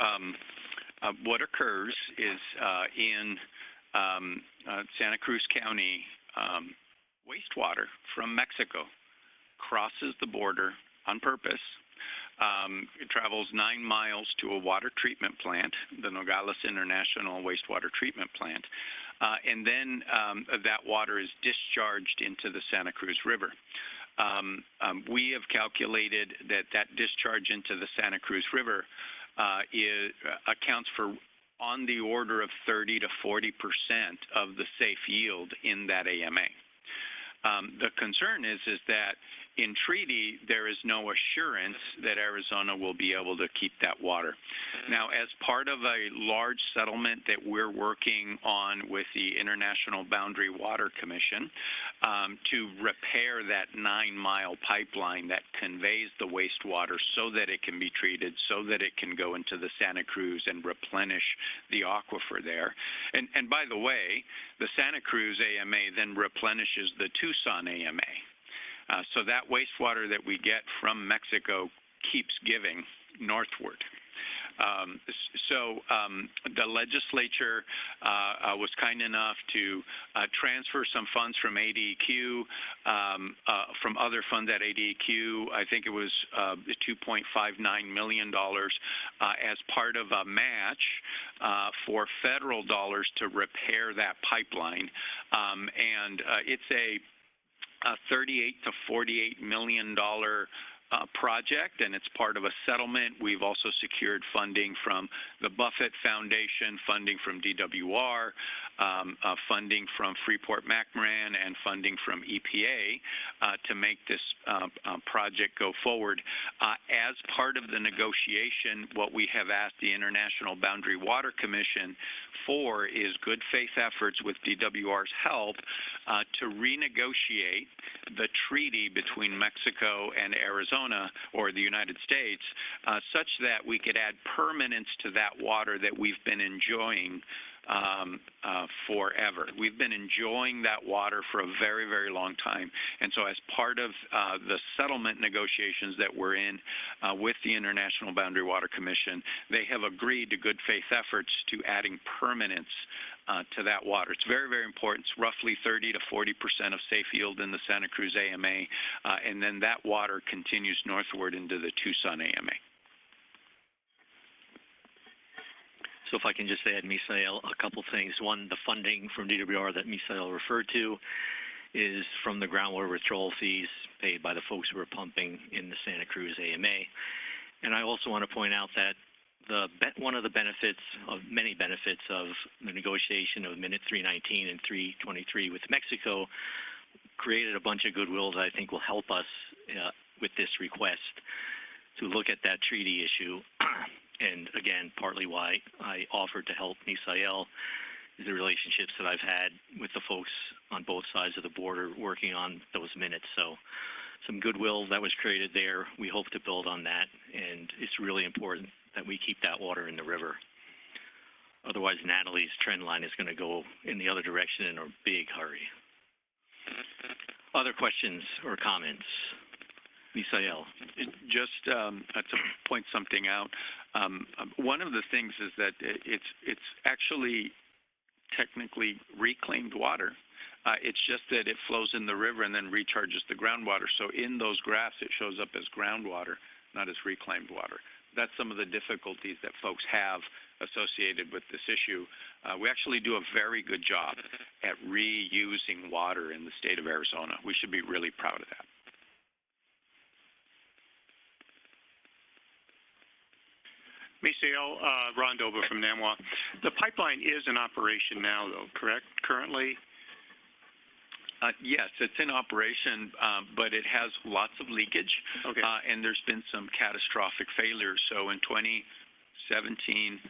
what occurs is in Santa Cruz County, wastewater from Mexico crosses the border on purpose. It travels 9 miles to a water treatment plant, the Nogales International Wastewater Treatment Plant, and then that water is discharged into the Santa Cruz River. We have calculated that discharge into the Santa Cruz River accounts for on the order of 30 to 40% of the safe yield in that AMA. The concern is that in treaty, there is no assurance that Arizona will be able to keep that water. Now, as part of a large settlement that we're working on with the International Boundary Water Commission to repair that 9-mile pipeline that conveys the wastewater so that it can be treated, so that it can go into the Santa Cruz and replenish the aquifer there. And by the way, the Santa Cruz AMA then replenishes the Tucson AMA. So that wastewater that we get from Mexico keeps giving northward. The legislature was kind enough to transfer some funds from ADEQ, from other funds at ADEQ. I think it was $2.59 million as part of a match for federal dollars to repair that pipeline. It's a $38 to $48 million project, and it's part of a settlement. We've also secured funding from the Buffett Foundation, funding from DWR, funding from Freeport-McMoRan, and funding from EPA to make this project go forward. As part of the negotiation, what we have asked the International Boundary Water Commission for is good faith efforts with DWR's help to renegotiate the treaty between Mexico and Arizona, or the United States, such that we could add permanence to that water that we've been enjoying forever. We've been enjoying that water for a very, very long time. And so as part of the settlement negotiations that we're in with the International Boundary Water Commission, they have agreed to good faith efforts to adding permanence to that water. It's very, very important. It's roughly 30 to 40% of safe yield in the Santa Cruz AMA, and then that water continues northward into the Tucson AMA. So if I can just add, Misael, a couple things. One, the funding from DWR that Misael referred to is from the groundwater withdrawal fees paid by the folks who are pumping in the Santa Cruz AMA. And I also want to point out that one of the benefits of many benefits of the negotiation of Minute 319 and 323 with Mexico created a bunch of goodwill that I think will help us with this request to look at that treaty issue. And again, partly why I offered to help Misael is the relationships that I've had with the folks on both sides of the border working on those minutes. So some goodwill that was created there. We hope to build on that, and it's really important that we keep that water in the river. Otherwise, Natalie's trend line is going to go in the other direction in a big hurry. Other questions or comments? Misael. Just to point something out, one of the things is that it's actually technically reclaimed water. It's just that it flows in the river and then recharges the groundwater. So in those graphs, it shows up as groundwater, not as reclaimed water. That's some of the difficulties that folks have associated with this issue. We actually do a very good job at reusing water in the state of Arizona. We should be really proud of that. Misael, Ron Doba from NAMWA. The pipeline is in operation now, though, correct? Currently? Yes, it's in operation, but it has lots of leakage, okay. And there's been some catastrophic failures. So in 2016, 17,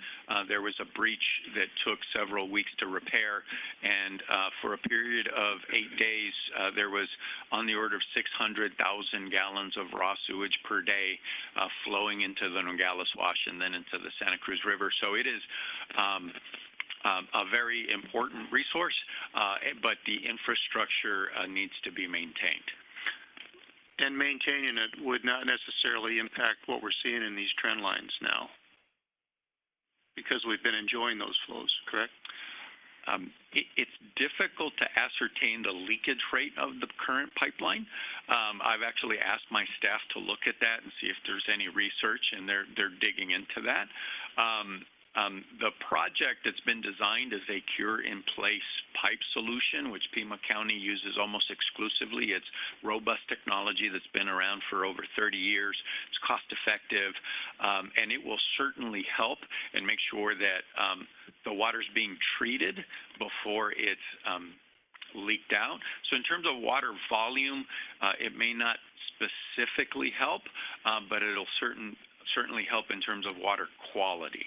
there was a breach that took several weeks to repair, and for a period of 8 days, there was on the order of 600,000 gallons of raw sewage per day flowing into the Nogales Wash and then into the Santa Cruz River. So it is a very important resource, but the infrastructure needs to be maintained. And maintaining it would not necessarily impact what we're seeing in these trend lines now, because we've been enjoying those flows, correct? It's difficult to ascertain the leakage rate of the current pipeline. I've actually asked my staff to look at that and see if there's any research, and they're digging into that. The project that's been designed is a cure-in-place pipe solution, which Pima County uses almost exclusively. It's robust technology that's been around for over 30 years. It's cost-effective, and it will certainly help and make sure that the water's being treated before it's leaked out. So in terms of water volume, it may not specifically help, but it'll certainly help in terms of water quality.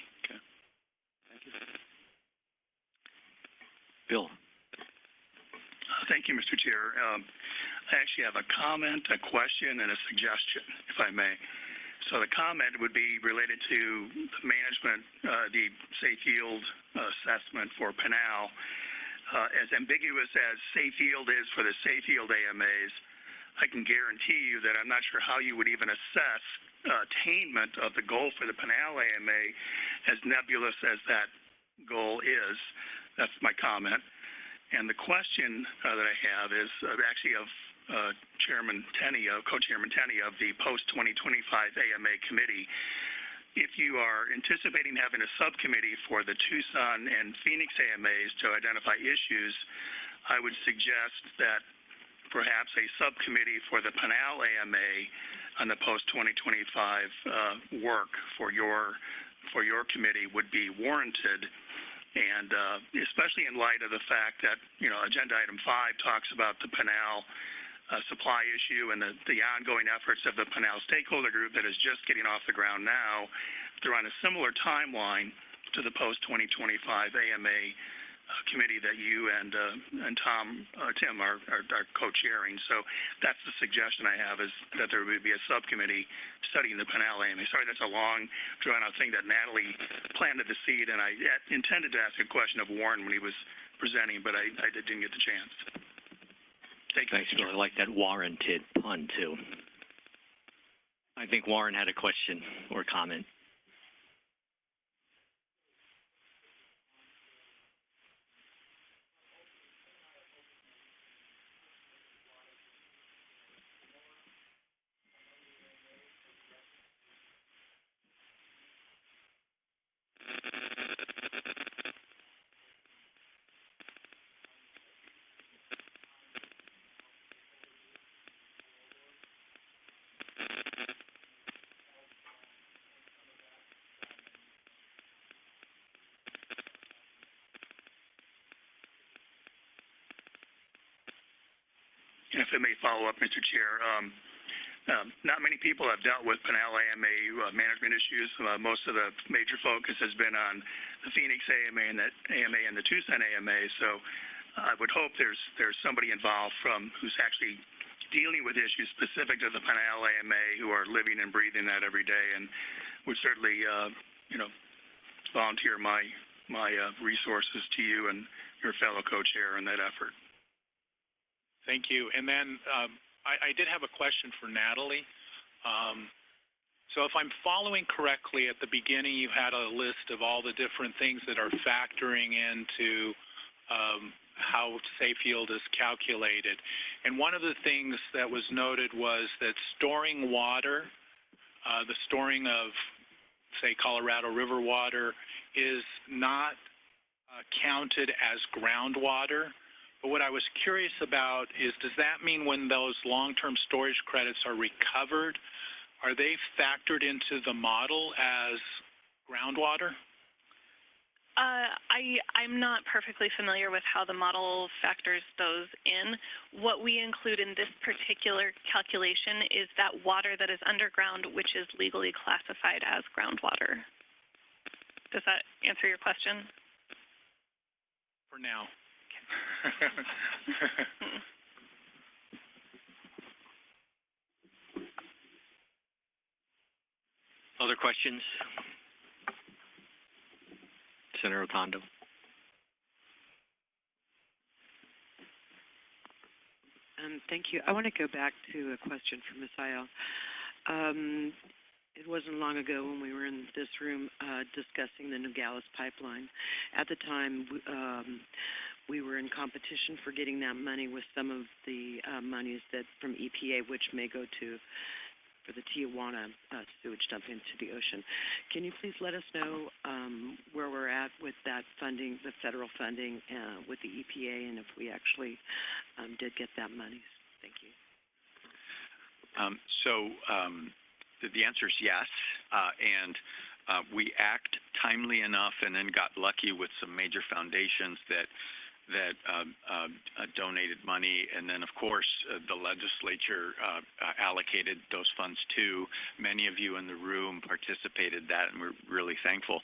Bill. Thank you, Mr. Chair. I actually have a comment, a question, and a suggestion, if I may. So the comment would be related to the management, the safe yield assessment for Pinal. As ambiguous as safe yield is for the safe yield AMAs, I can guarantee you that I'm not sure how you would even assess attainment of the goal for the Pinal AMA, as nebulous as that goal is. That's my comment. And the question that I have is actually of Chairman Tenney, Co-Chairman Tenney of the post-2025 AMA committee. If you are anticipating having a subcommittee for the Tucson and Phoenix AMAs to identify issues, I would suggest that perhaps a subcommittee for the Pinal AMA on the post-2025 work for your committee would be warranted. And especially in light of the fact that, Agenda Item 5 talks about the Pinal supply issue and the ongoing efforts of the Pinal stakeholder group that is just getting off the ground now. They're on a similar timeline to the post-2025 AMA committee that you and Tim are co-chairing. So that's the suggestion I have, is that there would be a subcommittee studying the Pinal AMA. Sorry, that's a long, drawn-out thing that Natalie planted the seed, and I intended to ask a question of Warren when he was presenting, but I didn't get the chance. Thanks, Bill. I like that warranted pun, too. I think Warren had a question or comment. And if I may follow up, Mr. Chair, not many people have dealt with Pinal AMA management issues. Most of the major focus has been on the Phoenix AMA and the Tucson AMA. So I would hope there's somebody involved who's actually dealing with issues specific to the Pinal AMA, who are living and breathing that every day, and would certainly volunteer my resources to you and your fellow co-chair in that effort. Thank you. And then I did have a question for Natalie. So if I'm following correctly, at the beginning you had a list of all the different things that are factoring into how safe yield is calculated. And one of the things that was noted was that storing water, the storing of, say, Colorado River water, is not counted as groundwater. But what I was curious about is, does that mean when those long-term storage credits are recovered, are they factored into the model as groundwater? I'm not perfectly familiar with how the model factors those in. What we include in this particular calculation is that water that is underground, which is legally classified as groundwater. Does that answer your question? For now. Other questions? Senator Otondo. Thank you. I want to go back to a question from Ms. Ayala. It wasn't long ago when we were in this room discussing the Nogales pipeline. At the time, we were in competition for getting that money with some of the monies that from EPA, which may go to for the Tijuana sewage dump into the ocean. Can you please let us know where we're at with that funding, the federal funding with the EPA, and if we actually did get that money? Thank you. The answer is yes, and we act timely enough and then got lucky with some major foundations that donated money, and then of course the legislature allocated those funds too. Many of you in the room participated that, and we're really thankful.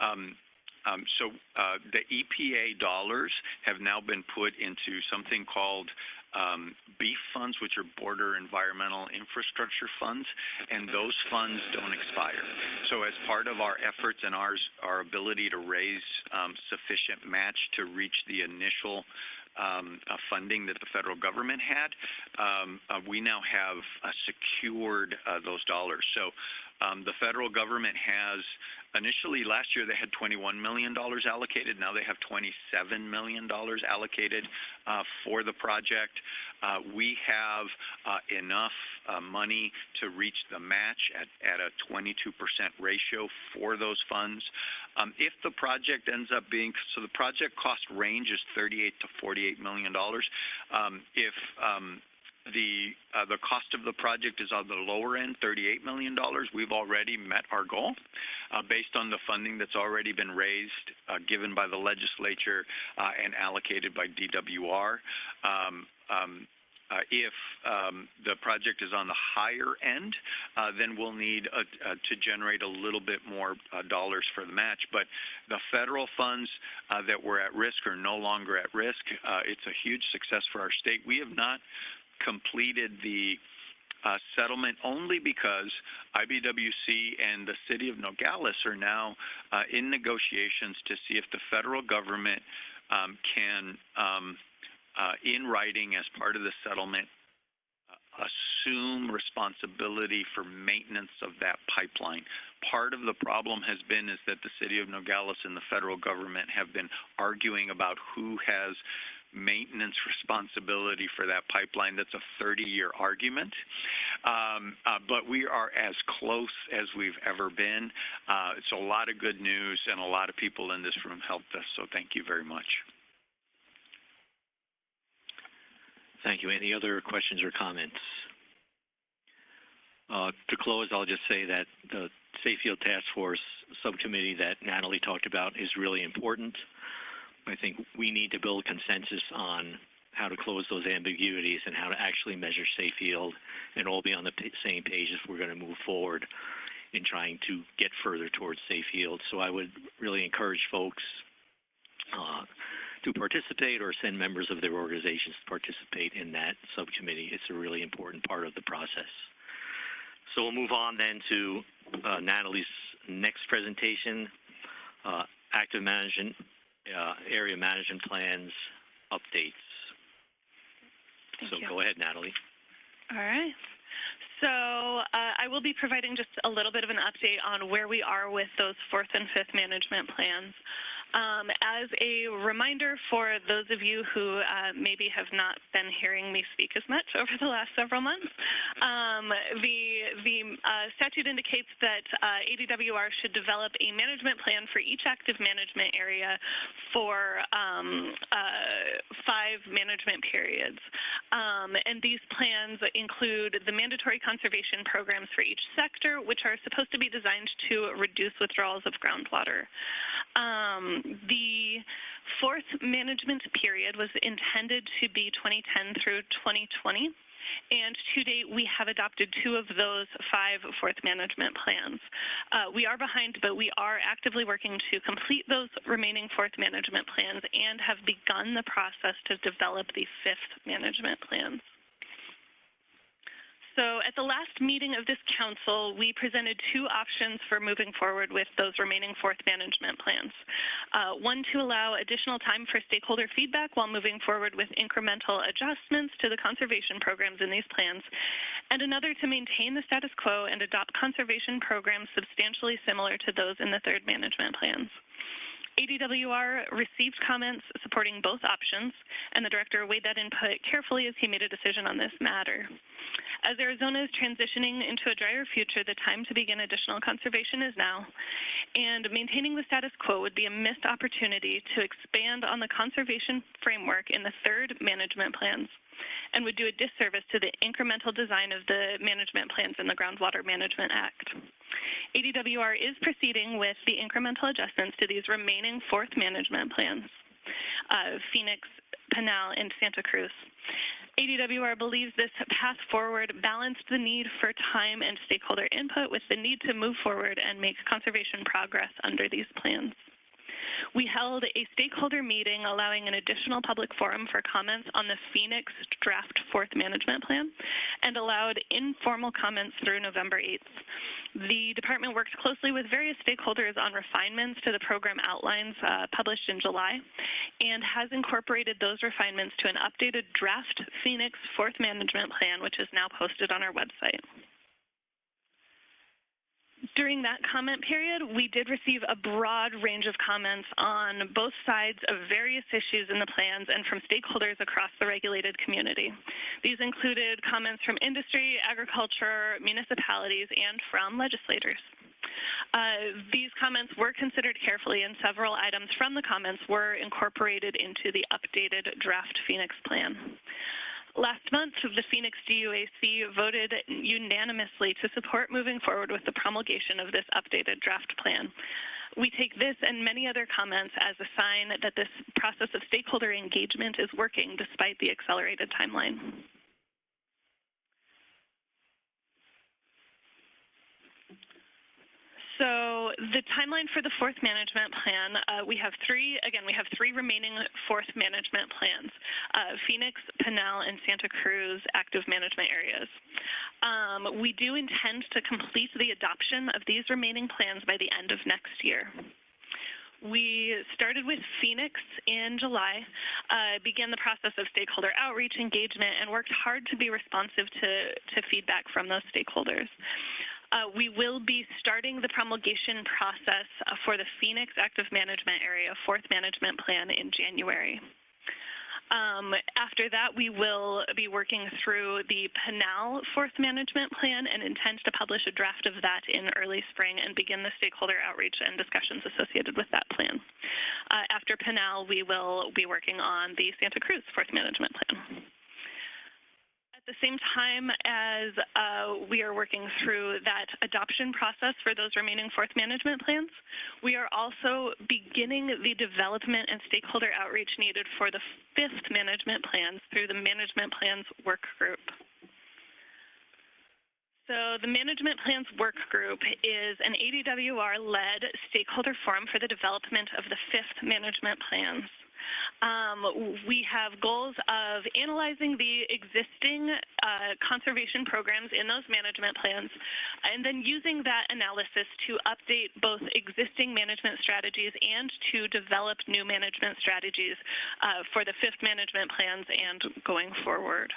The EPA dollars have now been put into something called BEEF funds, which are Border Environmental Infrastructure Funds, and those funds don't expire. So as part of our efforts and our ability to raise sufficient match to reach the initial funding that the federal government had, we now have secured those dollars. So the federal government has, initially last year they had $21 million allocated. Now they have $27 million allocated for the project. We have enough money to reach the match at a 22% ratio for those funds. If the project ends up being, so the project cost range is $38 to $48 million. If the cost of the project is on the lower end, $38 million, we've already met our goal based on the funding that's already been raised, given by the legislature and allocated by DWR. If the project is on the higher end, then we'll need to generate a little bit more dollars for the match. But the federal funds that were at risk are no longer at risk. It's a huge success for our state. We have not completed the settlement only because IBWC and the city of Nogales are now in negotiations to see if the federal government can, in writing as part of the settlement, assume responsibility for maintenance of that pipeline. Part of the problem has been is that the city of Nogales and the federal government have been arguing about who has maintenance responsibility for that pipeline. That's a 30-year argument. But we are as close as we've ever been. It's a lot of good news, and a lot of people in this room helped us, so thank you very much. Thank you. Any other questions or comments? To close, I'll just say that the Safe Field Task Force subcommittee that Natalie talked about is really important. I think we need to build consensus on how to close those ambiguities and how to actually measure safe yield and all be on the same page if we're going to move forward in trying to get further towards safe yield. So I would really encourage folks to participate or send members of their organizations to participate in that subcommittee. It's a really important part of the process. So we'll move on then to Natalie's next presentation, active management, area management plans, updates. So go ahead, Natalie. All right. So I will be providing just a little bit of an update on where we are with those fourth and fifth management plans. As a reminder for those of you who maybe have not been hearing me speak as much over the last several months, the statute indicates that ADWR should develop a management plan for each active management area for 5 management periods. And these plans include the mandatory conservation programs for each sector, which are supposed to be designed to reduce withdrawals of groundwater. The fourth management period was intended to be 2010 through 2020. And to date, we have adopted 2 of those 5 fourth management plans. We are behind, but we are actively working to complete those remaining fourth management plans and have begun the process to develop the 5th management plans. So at the last meeting of this council, we presented 2 options for moving forward with those remaining fourth management plans. One, to allow additional time for stakeholder feedback while moving forward with incremental adjustments to the conservation programs in these plans, and another to maintain the status quo and adopt conservation programs substantially similar to those in the 3rd management plans. ADWR received comments supporting both options, and the director weighed that input carefully as he made a decision on this matter. As Arizona is transitioning into a drier future, the time to begin additional conservation is now, and maintaining the status quo would be a missed opportunity to expand on the conservation framework in the 3rd management plans, and would do a disservice to the incremental design of the management plans in the Groundwater Management Act. ADWR is proceeding with the incremental adjustments to these remaining 4th management plans, Phoenix, Pinal, and Santa Cruz. ADWR believes this path forward balanced the need for time and stakeholder input with the need to move forward and make conservation progress under these plans. We held a stakeholder meeting allowing an additional public forum for comments on the Phoenix draft 4th management plan and allowed informal comments through November 8th. The department worked closely with various stakeholders on refinements to the program outlines published in July and has incorporated those refinements to an updated draft Phoenix 4th management plan, which is now posted on our website. During that comment period, we did receive a broad range of comments on both sides of various issues in the plans and from stakeholders across the regulated community. These included comments from industry, agriculture, municipalities, and from legislators. These comments were considered carefully, and several items from the comments were incorporated into the updated draft Phoenix plan. Last month, the Phoenix DUAC voted unanimously to support moving forward with the promulgation of this updated draft plan. We take this and many other comments as a sign that this process of stakeholder engagement is working despite the accelerated timeline. So the timeline for the 4th management plan, we have 3 remaining 4th management plans, Phoenix, Pinal, and Santa Cruz active management areas. We do intend to complete the adoption of these remaining plans by the end of next year. We started with Phoenix in July, began the process of stakeholder outreach engagement, and worked hard to be responsive to feedback from those stakeholders. We will be starting the promulgation process for the Phoenix Active Management Area 4th Management Plan in January. After that, we will be working through the Pinal 4th Management Plan and intend to publish a draft of that in early spring and begin the stakeholder outreach and discussions associated with that plan. After Pinal, we will be working on the Santa Cruz 4th Management Plan. At the same time as we are working through that adoption process for those remaining 4th management plans, we are also beginning the development and stakeholder outreach needed for the 5th management plans through the Management Plans Work Group. So the Management Plans Work Group is an ADWR-led stakeholder forum for the development of the 5th management plans. We have goals of analyzing the existing conservation programs in those management plans and then using that analysis to update both existing management strategies and to develop new management strategies for the 5th management plans and going forward.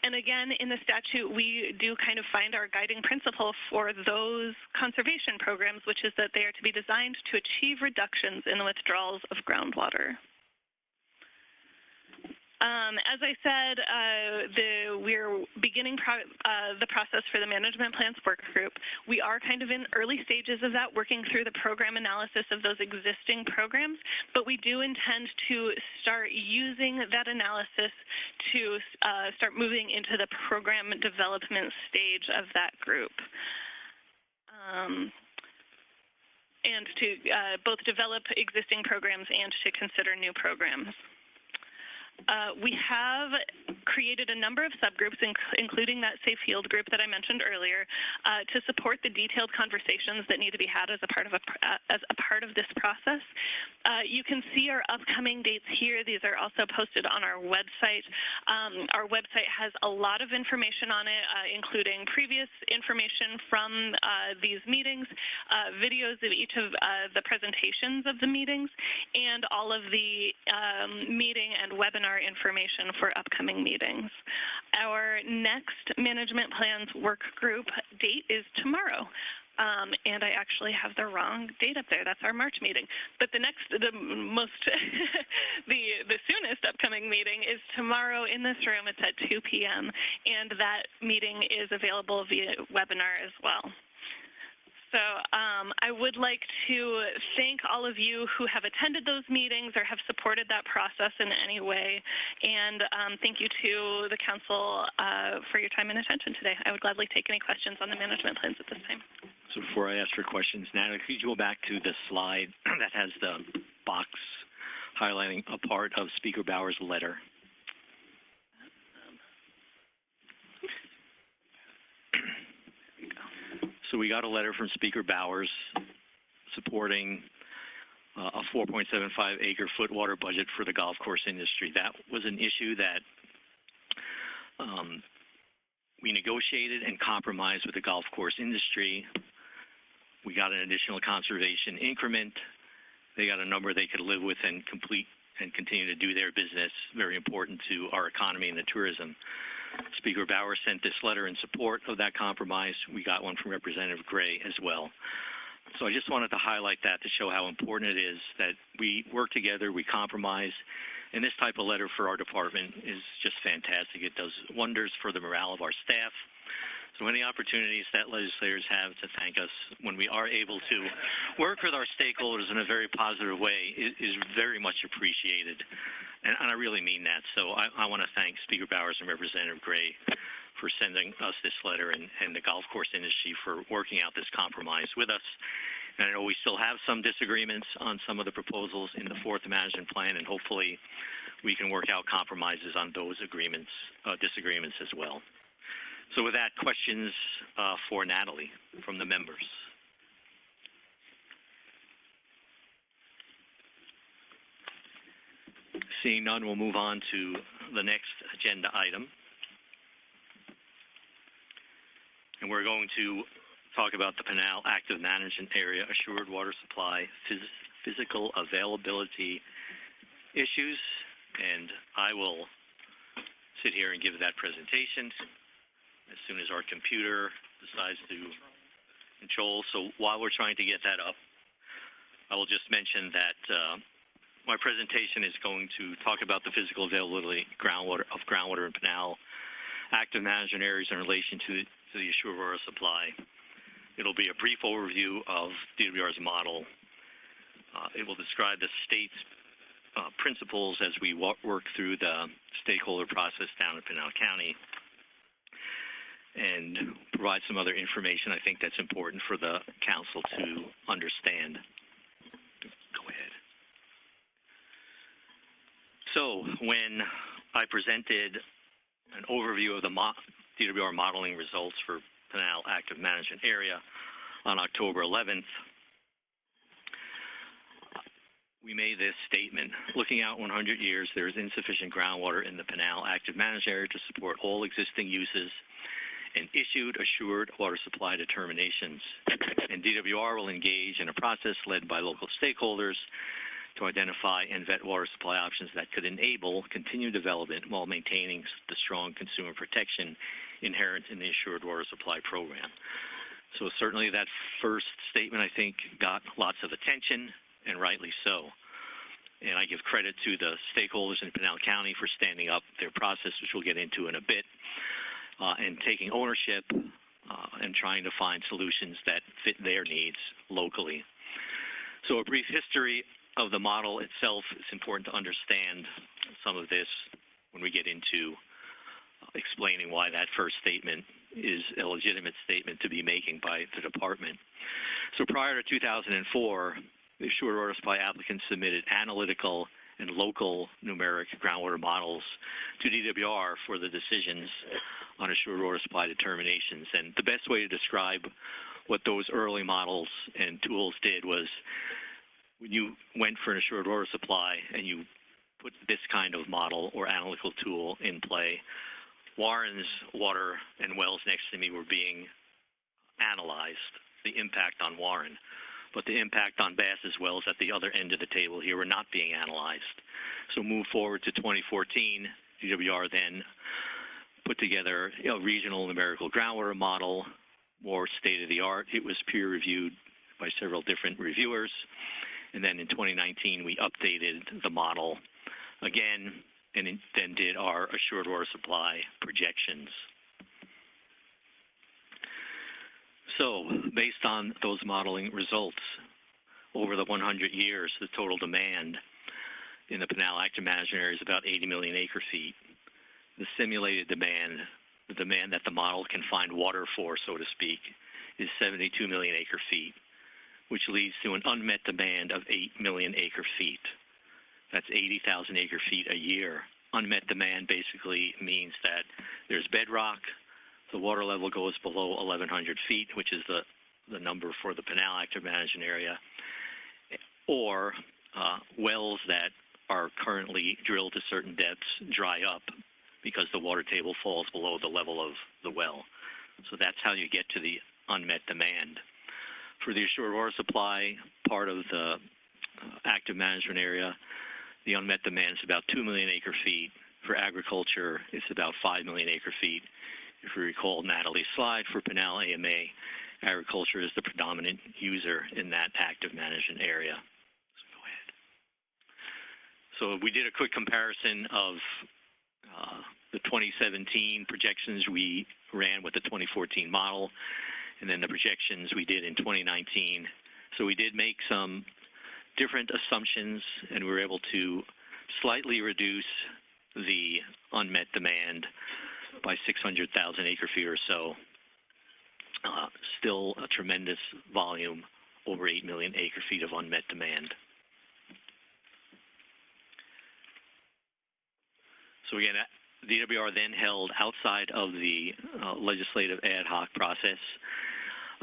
And again, in the statute, we do kind of find our guiding principle for those conservation programs, which is that they are to be designed to achieve reductions in the withdrawals of groundwater. As I said, we're beginning the process for the Management Plans Work Group. We are kind of in early stages of that, working through the program analysis of those existing programs, but we do intend to start using that analysis to start moving into the program development stage of that group. And to both develop existing programs and to consider new programs. We have created a number of subgroups, including that Safe Field group that I mentioned earlier, to support the detailed conversations that need to be had as a part of this process. You can see our upcoming dates here. These are also posted on our website. Our website has a lot of information on it, including previous information from these meetings, videos of each of the presentations of the meetings, and all of the meeting and webinar information for upcoming meetings. Our next management plans work group date is tomorrow. And I actually have the wrong date up there. That's our March meeting. But the soonest upcoming meeting is tomorrow in this room. It's at 2 p.m. And that meeting is available via webinar as well. So I would like to thank all of you who have attended those meetings or have supported that process in any way. And thank you to the Council for your time and attention today. I would gladly take any questions on the management plans at this time. So before I ask for questions, Natalie, could you go back to the slide that has the box highlighting a part of Speaker Bauer's letter? So we got a letter from Speaker Bowers supporting a 4.75 acre foot water budget for the golf course industry. That was an issue that we negotiated and compromised with the golf course industry. We got an additional conservation increment. They got a number they could live with and complete and continue to do their business, very important to our economy and the tourism. Speaker Bauer sent this letter in support of that compromise. We got one from Representative Gray as well. So I just wanted to highlight that to show how important it is that we work together, we compromise, and this type of letter for our department is just fantastic. It does wonders for the morale of our staff. So any opportunities that legislators have to thank us when we are able to work with our stakeholders in a very positive way is very much appreciated. And I really mean that. So I want to thank Speaker Bowers and Representative Gray for sending us this letter and the golf course industry for working out this compromise with us. And I know we still have some disagreements on some of the proposals in the fourth management plan, and hopefully we can work out compromises on those disagreements as well. So with that, questions for Natalie from the members. Seeing none, we'll move on to the next agenda item. And we're going to talk about the Pinal Active Management Area Assured Water Supply Physical Availability Issues. And I will sit here and give that presentation as soon as our computer decides to control. So while we're trying to get that up, I will just mention that my presentation is going to talk about the physical availability of groundwater in Pinal active management areas in relation to the assured water supply. It'll be a brief overview of DWR's model. It will describe the state's principles as we work through the stakeholder process down in Pinal County, and provide some other information I think that's important for the council to understand. Go ahead. So when I presented an overview of the DWR modeling results for Pinal Active Management Area on October 11th, we made this statement. Looking out 100 years, there is insufficient groundwater in the Pinal Active Managed Area to support all existing uses and issued assured water supply determinations. And DWR will engage in a process led by local stakeholders to identify and vet water supply options that could enable continued development while maintaining the strong consumer protection inherent in the assured water supply program. So certainly that first statement, I think, got lots of attention, and rightly so. And I give credit to the stakeholders in Pinal County for standing up their process, which we'll get into in a bit, and taking ownership and trying to find solutions that fit their needs locally. So a brief history of the model itself. It's important to understand some of this when we get into explaining why that first statement is a legitimate statement to be making by the department. So prior to 2004, the assured water supply applicants submitted analytical and local numeric groundwater models to DWR for the decisions on assured water supply determinations. And the best way to describe what those early models and tools did was when you went for an assured water supply and you put this kind of model or analytical tool in play, Warren's water and wells next to me were being analyzed, the impact on Warren. But the impact on Bass's wells at the other end of the table here were not being analyzed. So move forward to 2014, DWR then put together a regional numerical groundwater model, more state-of-the-art. It was peer-reviewed by several different reviewers. And then in 2019, we updated the model again and then did our assured water supply projections. So based on those modeling results, over the 100 years, the total demand in the Pinal Active Management area is about 80 million acre-feet. The simulated demand, the demand that the model can find water for, so to speak, is 72 million acre-feet, which leads to an unmet demand of 8 million acre-feet. That's 80,000 acre-feet a year. Unmet demand basically means that there's bedrock, the water level goes below 1,100 feet, which is the number for the Pinal Active Management area, or wells that are currently drilled to certain depths dry up because the water table falls below the level of the well. So that's how you get to the unmet demand. For the assured water supply part of the active management area, the unmet demand is about 2 million acre-feet. For agriculture, it's about 5 million acre-feet. If you recall Natalie's slide, for Pinal AMA, agriculture is the predominant user in that active management area. So go ahead. So we did a quick comparison of the 2017 projections we ran with the 2014 model, and then the projections we did in 2019. So we did make some different assumptions, and we were able to slightly reduce the unmet demand by 600,000 acre-feet or so. Still a tremendous volume, over 8 million acre-feet of unmet demand. So again, DWR then held, outside of the legislative ad hoc process,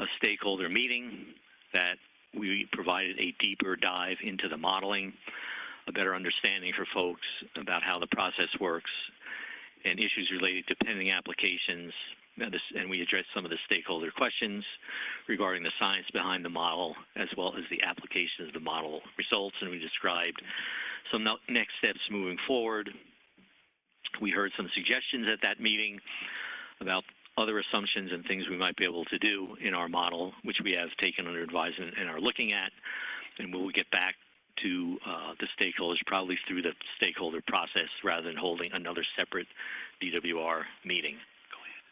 a stakeholder meeting that we provided a deeper dive into the modeling, a better understanding for folks about how the process works, and issues related to pending applications. And we addressed some of the stakeholder questions regarding the science behind the model, as well as the application of the model results, and we described some next steps moving forward. We heard some suggestions at that meeting about other assumptions and things we might be able to do in our model, which we have taken under advisement and are looking at, and we'll get back to the stakeholders probably through the stakeholder process rather than holding another separate DWR meeting. Go ahead.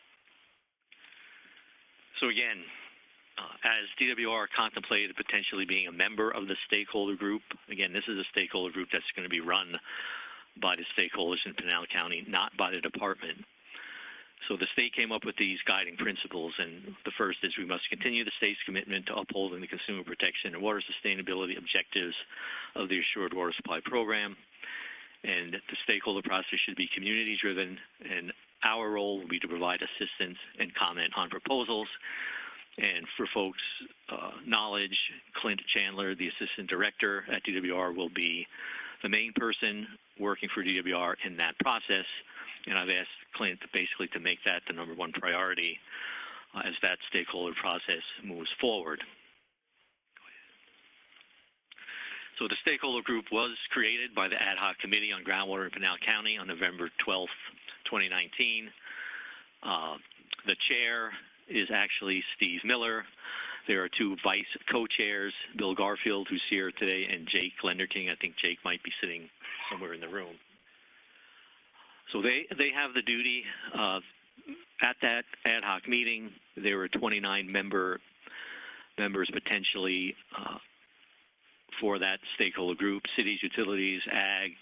So again, as DWR contemplated potentially being a member of the stakeholder group, again, this is a stakeholder group that's going to be run by the stakeholders in Pinal County, not by the department. So the state came up with these guiding principles, and the first is we must continue the state's commitment to upholding the consumer protection and water sustainability objectives of the Assured Water Supply Program, and the stakeholder process should be community-driven, and our role will be to provide assistance and comment on proposals. And for folks' knowledge, Clint Chandler, the Assistant Director at DWR, will be the main person working for DWR in that process. And I've asked Clint basically to make that the #1 priority as that stakeholder process moves forward. So the stakeholder group was created by the Ad Hoc Committee on Groundwater in Pinal County on November 12th, 2019. The chair is actually Steve Miller. There are 2 vice co-chairs, Bill Garfield, who's here today, and Jake Lenderking. I think Jake might be sitting somewhere in the room. So they have the duty at that ad hoc meeting. There were 29 members potentially for that stakeholder group: cities, utilities, ag,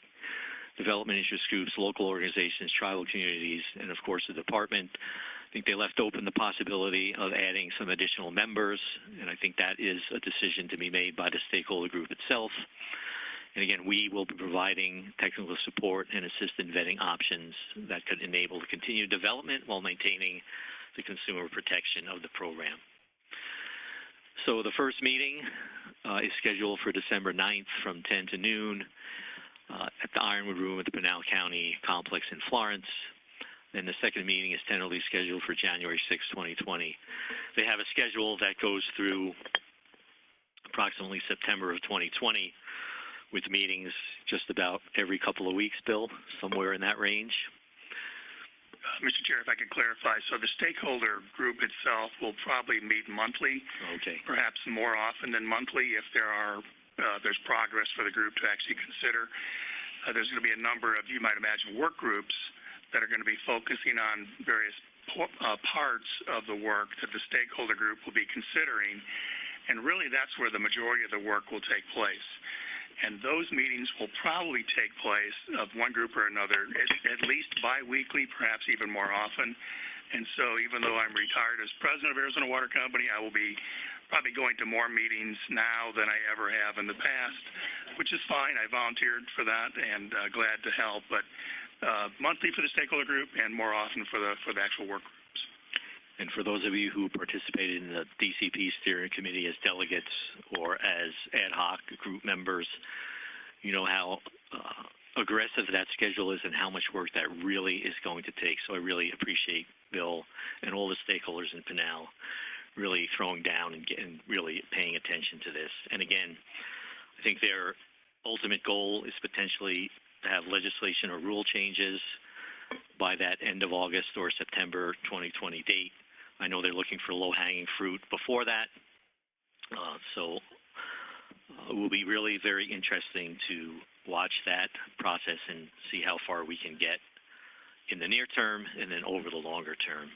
development interest groups, local organizations, tribal communities, and of course the department. I think they left open the possibility of adding some additional members, and I think that is a decision to be made by the stakeholder group itself. And again, we will be providing technical support and assistant vetting options that could enable the continued development while maintaining the consumer protection of the program. So the first meeting is scheduled for December 9th from 10 to noon at the Ironwood Room at the Pinal County Complex in Florence. Then the second meeting is tentatively scheduled for January 6, 2020. They have a schedule that goes through approximately September of 2020 with meetings just about every couple of weeks, Bill, somewhere in that range. Mr. Chair, if I could clarify, so the stakeholder group itself will probably meet monthly, perhaps more often than monthly if there's progress for the group to actually consider. There's going to be a number of, you might imagine, work groups that are going to be focusing on various parts of the work that the stakeholder group will be considering, and really that's where the majority of the work will take place. And those meetings will probably take place of one group or another, at least bi-weekly, perhaps even more often. And so even though I'm retired as president of Arizona Water Company, I will be probably going to more meetings now than I ever have in the past, which is fine. I volunteered for that and glad to help. But monthly for the stakeholder group and more often for the actual work groups. And for those of you who participated in the DCP steering committee as delegates or as ad hoc group members, you know how aggressive that schedule is and how much work that really is going to take. So I really appreciate Bill and all the stakeholders in Pinal really throwing down and really paying attention to this. And again, I think their ultimate goal is potentially to have legislation or rule changes by that end of August or September 2020 date. I know they're looking for low-hanging fruit before that. So it will be really very interesting to watch that process and see how far we can get in the near term and then over the longer term.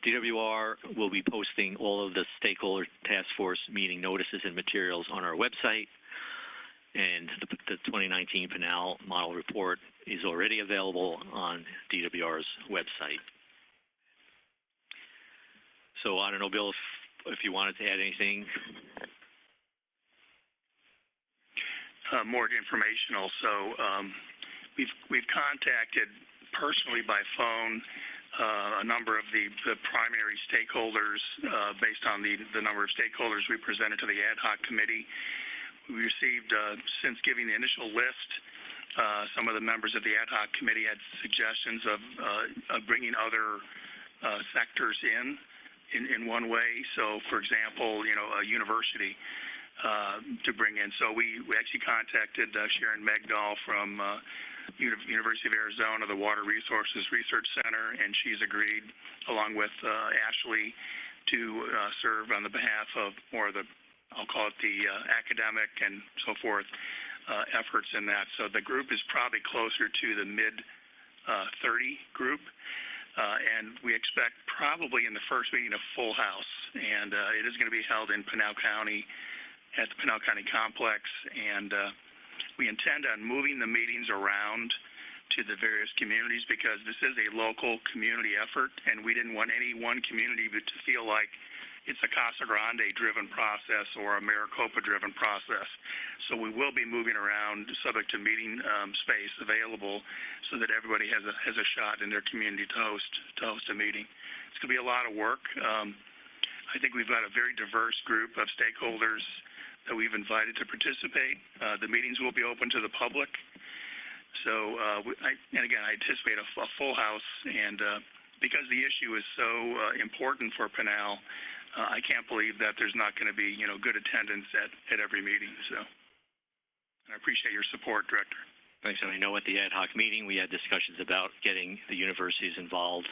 DWR will be posting all of the stakeholder task force meeting notices and materials on our website. And the 2019 Pinal Model Report is already available on DWR's website. So I don't know, Bill, if you wanted to add anything. More informational. So we've contacted personally by phone a number of the primary stakeholders based on the number of stakeholders we presented to the ad hoc committee. We received, since giving the initial list, some of the members of the ad hoc committee had suggestions of bringing other sectors in one way. So, for example, a university to bring in. So we actually contacted Sharon Megdahl from University of Arizona, the Water Resources Research Center, and she's agreed, along with Ashley, to serve on the behalf of more of the, I'll call it the academic and so forth efforts in that. So the group is probably closer to the mid-30 group. And we expect probably in the first meeting a full house. And it is going to be held in Pinal County at the Pinal County Complex. And we intend on moving the meetings around to the various communities because this is a local community effort. And we didn't want any one community to feel like it's a Casa Grande-driven process or a Maricopa-driven process. So we will be moving around subject to meeting space available so that everybody has a shot in their community to host a meeting. It's going to be a lot of work. I think we've got a very diverse group of stakeholders that we've invited to participate. The meetings will be open to the public. So, I anticipate a full house, and because the issue is so important for Pinal, I can't believe that there's not going to be, good attendance at every meeting. So, and I appreciate your support, Director. Thanks. And I know at the ad hoc meeting we had discussions about getting the universities involved.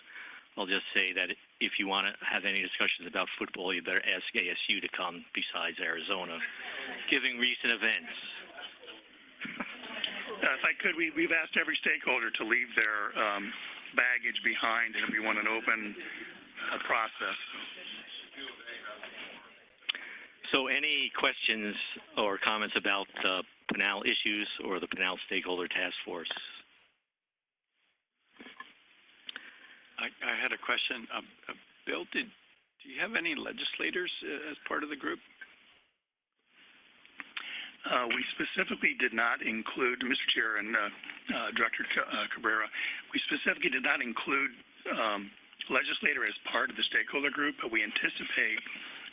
I'll just say that if you want to have any discussions about football, you better ask ASU to come besides Arizona, given recent events. If I could, we've asked every stakeholder to leave their baggage behind, and we want an open process. So any questions or comments about the Pinal issues or the Pinal Stakeholder Task Force? I had a question. Bill, do you have any legislators as part of the group? We specifically did not include, Mr. Chair and Director Cabrera, we specifically did not include legislator as part of the stakeholder group, but we anticipate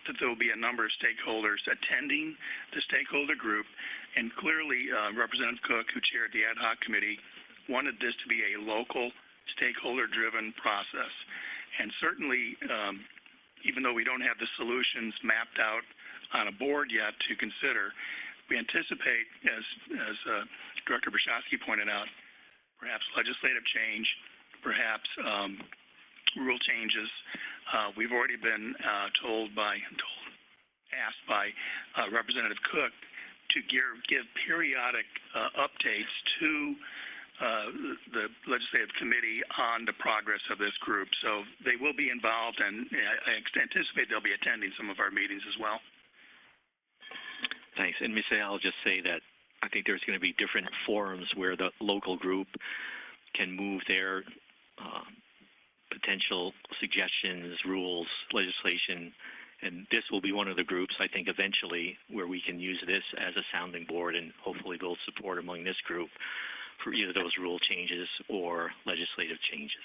that there will be a number of stakeholders attending the stakeholder group. And clearly, Representative Cook, who chaired the ad hoc committee, wanted this to be a local, stakeholder-driven process. And certainly, even though we don't have the solutions mapped out on a board yet to consider, we anticipate, as Director Brzezinski pointed out, perhaps legislative change, perhaps rule changes. We've already been asked by Representative Cook to give periodic updates to the legislative committee on the progress of this group. So they will be involved, and I anticipate they'll be attending some of our meetings as well. Thanks. And Ms. I'll just say that I think there's going to be different forums where the local group can move their potential suggestions, rules, legislation, and this will be one of the groups, I think, eventually where we can use this as a sounding board and hopefully build support among this group for either those rule changes or legislative changes,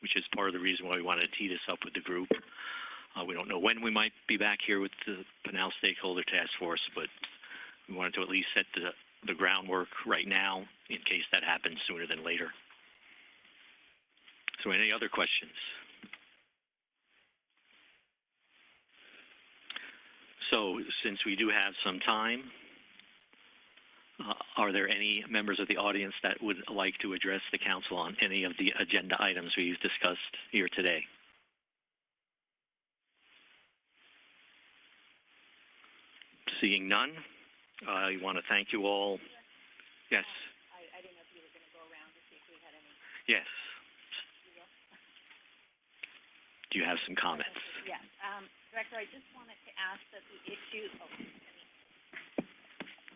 which is part of the reason why we wanted to tee this up with the group. We don't know when we might be back here with the Pinal Stakeholder Task Force, but we wanted to at least set the groundwork right now in case that happens sooner than later. So any other questions? So since we do have some time, are there any members of the audience that would like to address the council on any of the agenda items we've discussed here today? Seeing none, I want to thank you all. Yes. I didn't know if you were going to go around to see if we had any. Yes. Do you have some comments? Yes. Director, I just wanted to ask that the issue,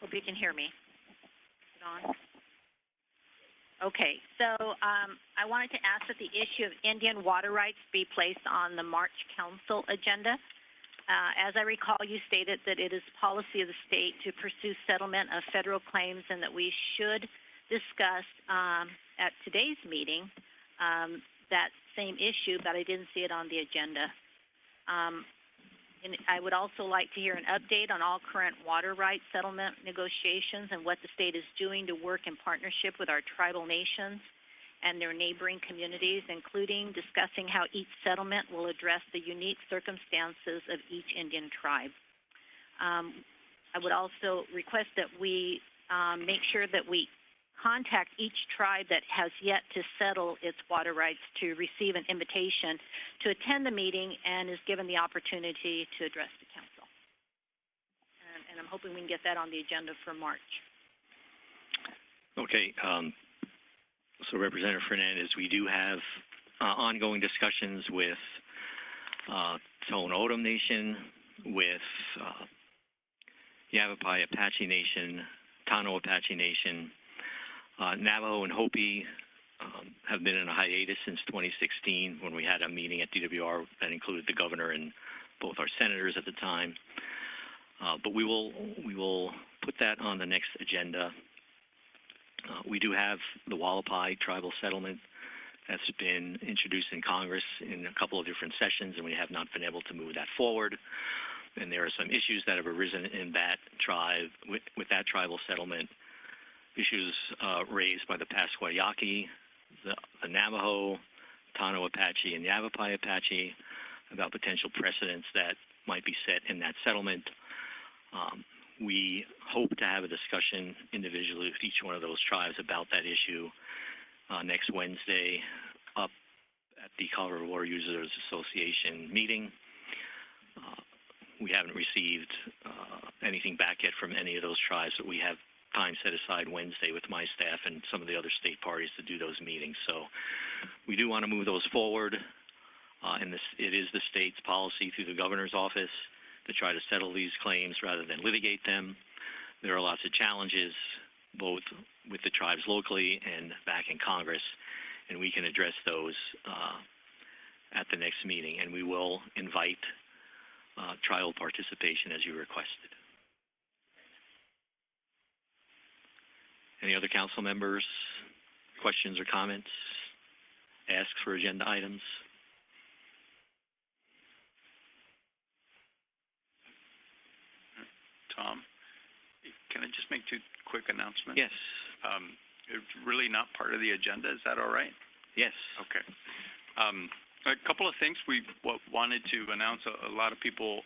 hope you can hear me. Is it on? Okay, so I wanted to ask that the issue of Indian water rights be placed on the March Council agenda. As I recall, you stated that it is policy of the state to pursue settlement of federal claims and that we should discuss at today's meeting that same issue, but I didn't see it on the agenda. And I would also like to hear an update on all current water rights settlement negotiations and what the state is doing to work in partnership with our tribal nations and their neighboring communities, including discussing how each settlement will address the unique circumstances of each Indian tribe. I would also request that we make sure that we contact each tribe that has yet to settle its water rights to receive an invitation to attend the meeting and is given the opportunity to address the council. And I'm hoping we can get that on the agenda for March. Okay. So Representative Fernandez, we do have ongoing discussions with Tohono O'odham Nation, with Yavapai Apache Nation, Tano Apache Nation, Navajo and Hopi have been in a hiatus since 2016 when we had a meeting at DWR that included the governor and both our senators at the time. But we will put that on the next agenda. We do have the Wallapai tribal settlement that's been introduced in Congress in a couple of different sessions, and we have not been able to move that forward. And there are some issues that have arisen in that tribe with that tribal settlement. Issues raised by the Pascua Yaqui, the Navajo, Tano Apache, and Yavapai Apache about potential precedents that might be set in that settlement. We hope to have a discussion individually with each one of those tribes about that issue next Wednesday up at the Colorado Water Users Association meeting. We haven't received anything back yet from any of those tribes, but we have time set aside Wednesday with my staff and some of the other state parties to do those meetings. So we do want to move those forward. And it is the state's policy through the governor's office to try to settle these claims rather than litigate them. There are lots of challenges, both with the tribes locally and back in Congress, and we can address those at the next meeting. And we will invite tribal participation as you requested. Any other council members? Questions or comments? Ask for agenda items? Tom, can I just make two quick announcements? Yes. It's really not part of the agenda. Is that all right? Yes. Okay. A couple of things we wanted to announce. A lot of people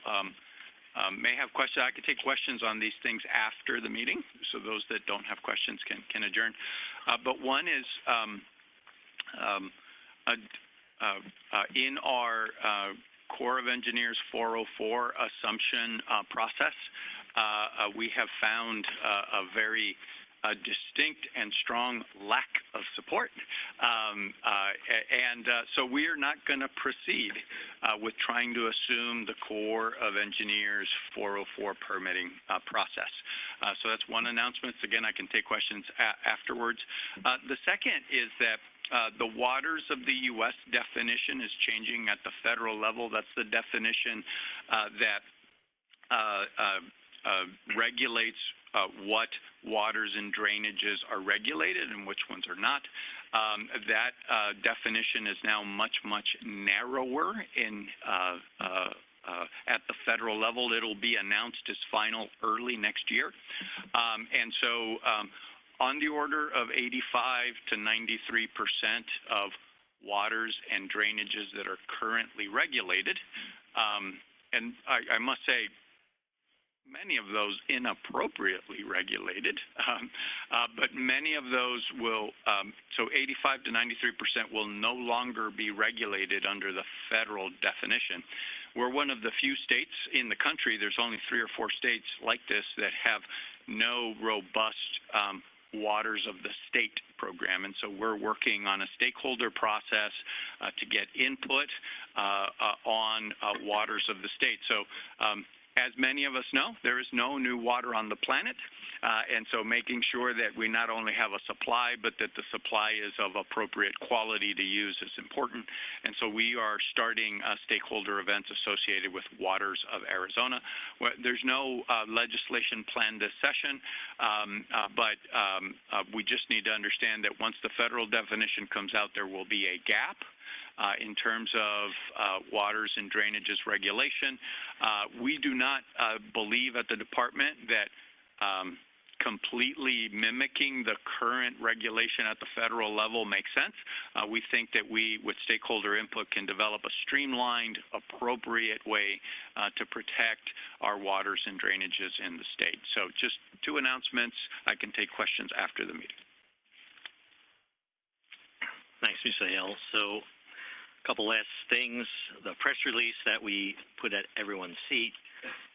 may have questions. I could take questions on these things after the meeting, so those that don't have questions can adjourn. But one is in our Corps of Engineers 404 assumption process, we have found a very distinct and strong lack of support. So we are not going to proceed with trying to assume the Corps of Engineers 404 permitting process. So that's one announcement. Again, I can take questions afterwards. The second is that the waters of the U.S. definition is changing at the federal level. That's the definition that regulates what waters and drainages are regulated and which ones are not. That definition is now much narrower in at the federal level. It'll be announced as final early next year. And so on the order of 85 to 93% of waters and drainages that are currently regulated, and I must say, many of those inappropriately regulated, but many of those will, so 85 to 93% will no longer be regulated under the federal definition. We're one of the few states in the country, there's only 3 or 4 states like this that have no robust waters of the state program, and so we're working on a stakeholder process to get input on waters of the state. So as many of us know, there is no new water on the planet, and so making sure that we not only have a supply, but that the supply is of appropriate quality to use is important. And so we are starting stakeholder events associated with waters of Arizona. There's no legislation planned this session, but we just need to understand that once the federal definition comes out, there will be a gap in terms of waters and drainages regulation. We do not believe at the department that completely mimicking the current regulation at the federal level makes sense. We think that we, with stakeholder input, can develop a streamlined, appropriate way to protect our waters and drainages in the state. So just 2 announcements. I can take questions after the meeting. Thanks, Mr. Hale. So a couple last things. The press release that we put at everyone's seat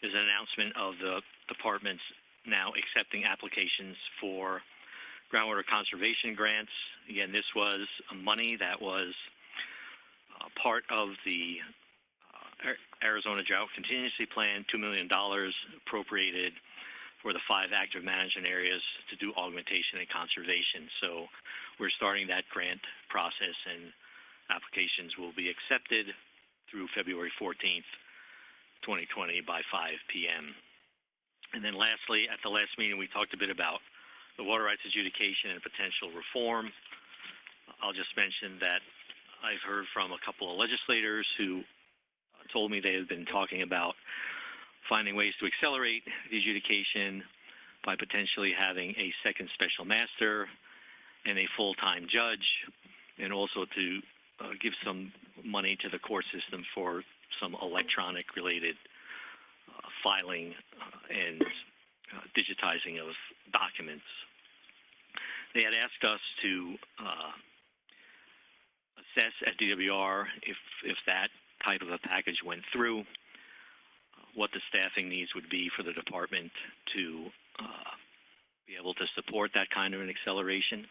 is an announcement of the department's now accepting applications for groundwater conservation grants. Again, this was money that was part of the Arizona Drought Contingency Plan, $2 million appropriated for the 5 active management areas to do augmentation and conservation. So we're starting that grant process, and applications will be accepted through February 14th, 2020 by 5 p.m. And then lastly, at the last meeting, we talked a bit about the water rights adjudication and potential reform. I'll just mention that I've heard from a couple of legislators who told me they have been talking about finding ways to accelerate the adjudication by potentially having a second special master and a full-time judge, and also to give some money to the court system for some electronic related filing and digitizing of documents. They had asked us to assess at DWR if that type of a package went through, what the staffing needs would be for the department to be able to support that kind of an acceleration.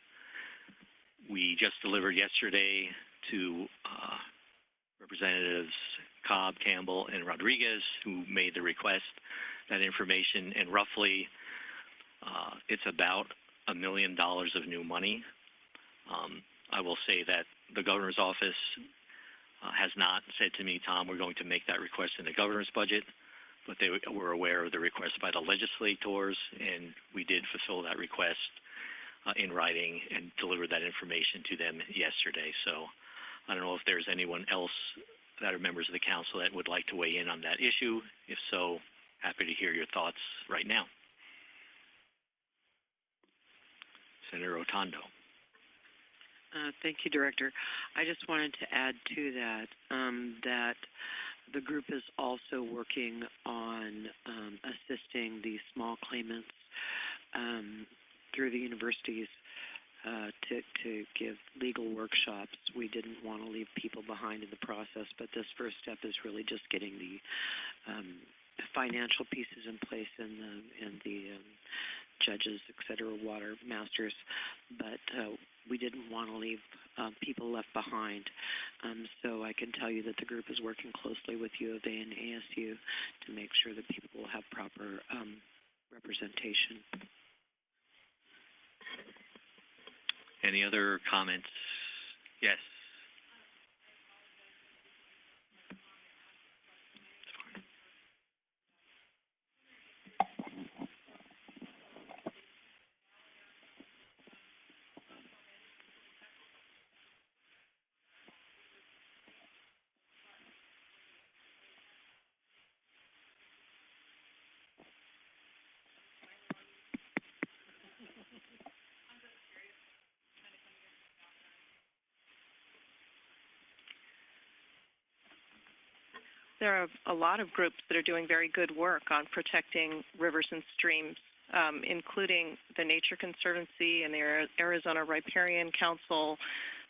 We just delivered yesterday to Representatives Cobb, Campbell, and Rodriguez, who made the request, that information, and roughly it's about $1 million of new money. I will say that the governor's office has not said to me, Tom, we're going to make that request in the governor's budget, but they were aware of the request by the legislators, and we did fulfill that request in writing and delivered that information to them yesterday. So I don't know if there's anyone else that are members of the council that would like to weigh in on that issue. If so, happy to hear your thoughts right now. Senator Rotondo. Thank you, Director. I just wanted to add to that that the group is also working on assisting the small claimants through the universities to give legal workshops. We didn't want to leave people behind in the process, but this first step is really just getting the financial pieces in place and the judges, et cetera, water masters, but we didn't want to leave people left behind. So I can tell you that the group is working closely with U of A and ASU to make sure that people will have proper representation. Any other comments? Yes. There are a lot of groups that are doing very good work on protecting rivers and streams, including the Nature Conservancy and the Arizona Riparian Council,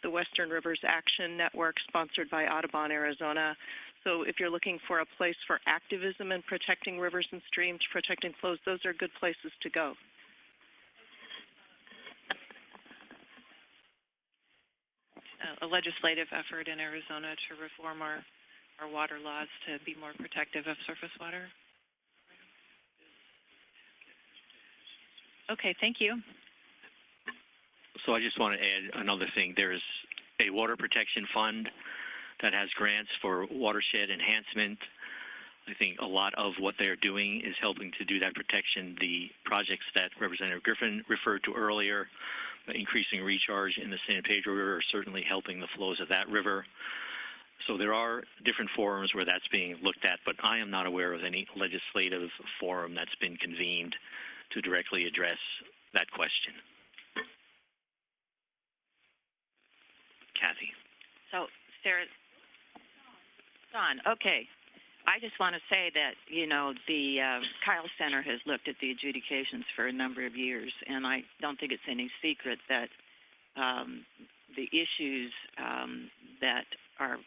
the Western Rivers Action Network sponsored by Audubon, Arizona. So if you're looking for a place for activism in protecting rivers and streams, protecting flows, those are good places to go. A legislative effort in Arizona to reform our water laws to be more protective of surface water. Okay, thank you. So I just want to add another thing. There's a water protection fund that has grants for watershed enhancement. I think a lot of what they're doing is helping to do that protection. The projects that Representative Griffin referred to earlier, increasing recharge in the San Pedro River, are certainly helping the flows of that river. So there are different forums where that's being looked at, but I am not aware of any legislative forum that's been convened to directly address that question. Kathy. So, Sarah, Don, okay. I just want to say that, you know, the Kyle Center has looked at the adjudications for a number of years, and I don't think it's any secret that the issues that are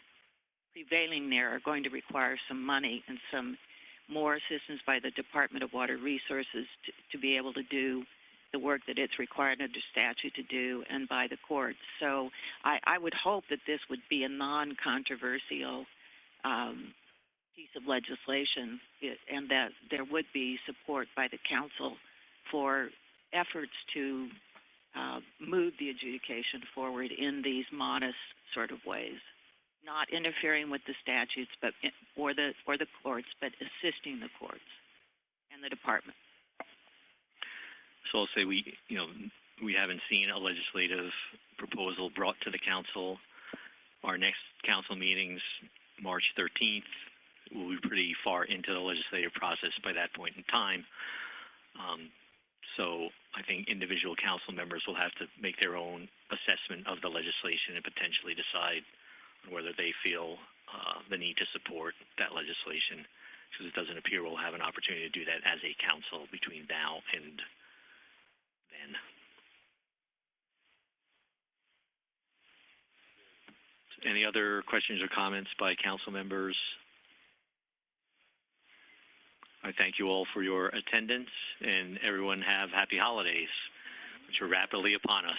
prevailing there are going to require some money and some more assistance by the Department of Water Resources to be able to do the work that it's required under statute to do and by the courts. So I would hope that this would be a non-controversial piece of legislation and that there would be support by the council for efforts to move the adjudication forward in these modest sort of ways. Not interfering with the statutes, but or the courts, but assisting the courts and the department. So I'll say we haven't seen a legislative proposal brought to the council. Our next council meetings, March 13th, will be pretty far into the legislative process by that point in time. So I think individual council members will have to make their own assessment of the legislation and potentially decide whether they feel the need to support that legislation, because it doesn't appear we'll have an opportunity to do that as a council between now and then. Any other questions or comments by council members? I thank you all for your attendance, and everyone have happy holidays, which are rapidly upon us.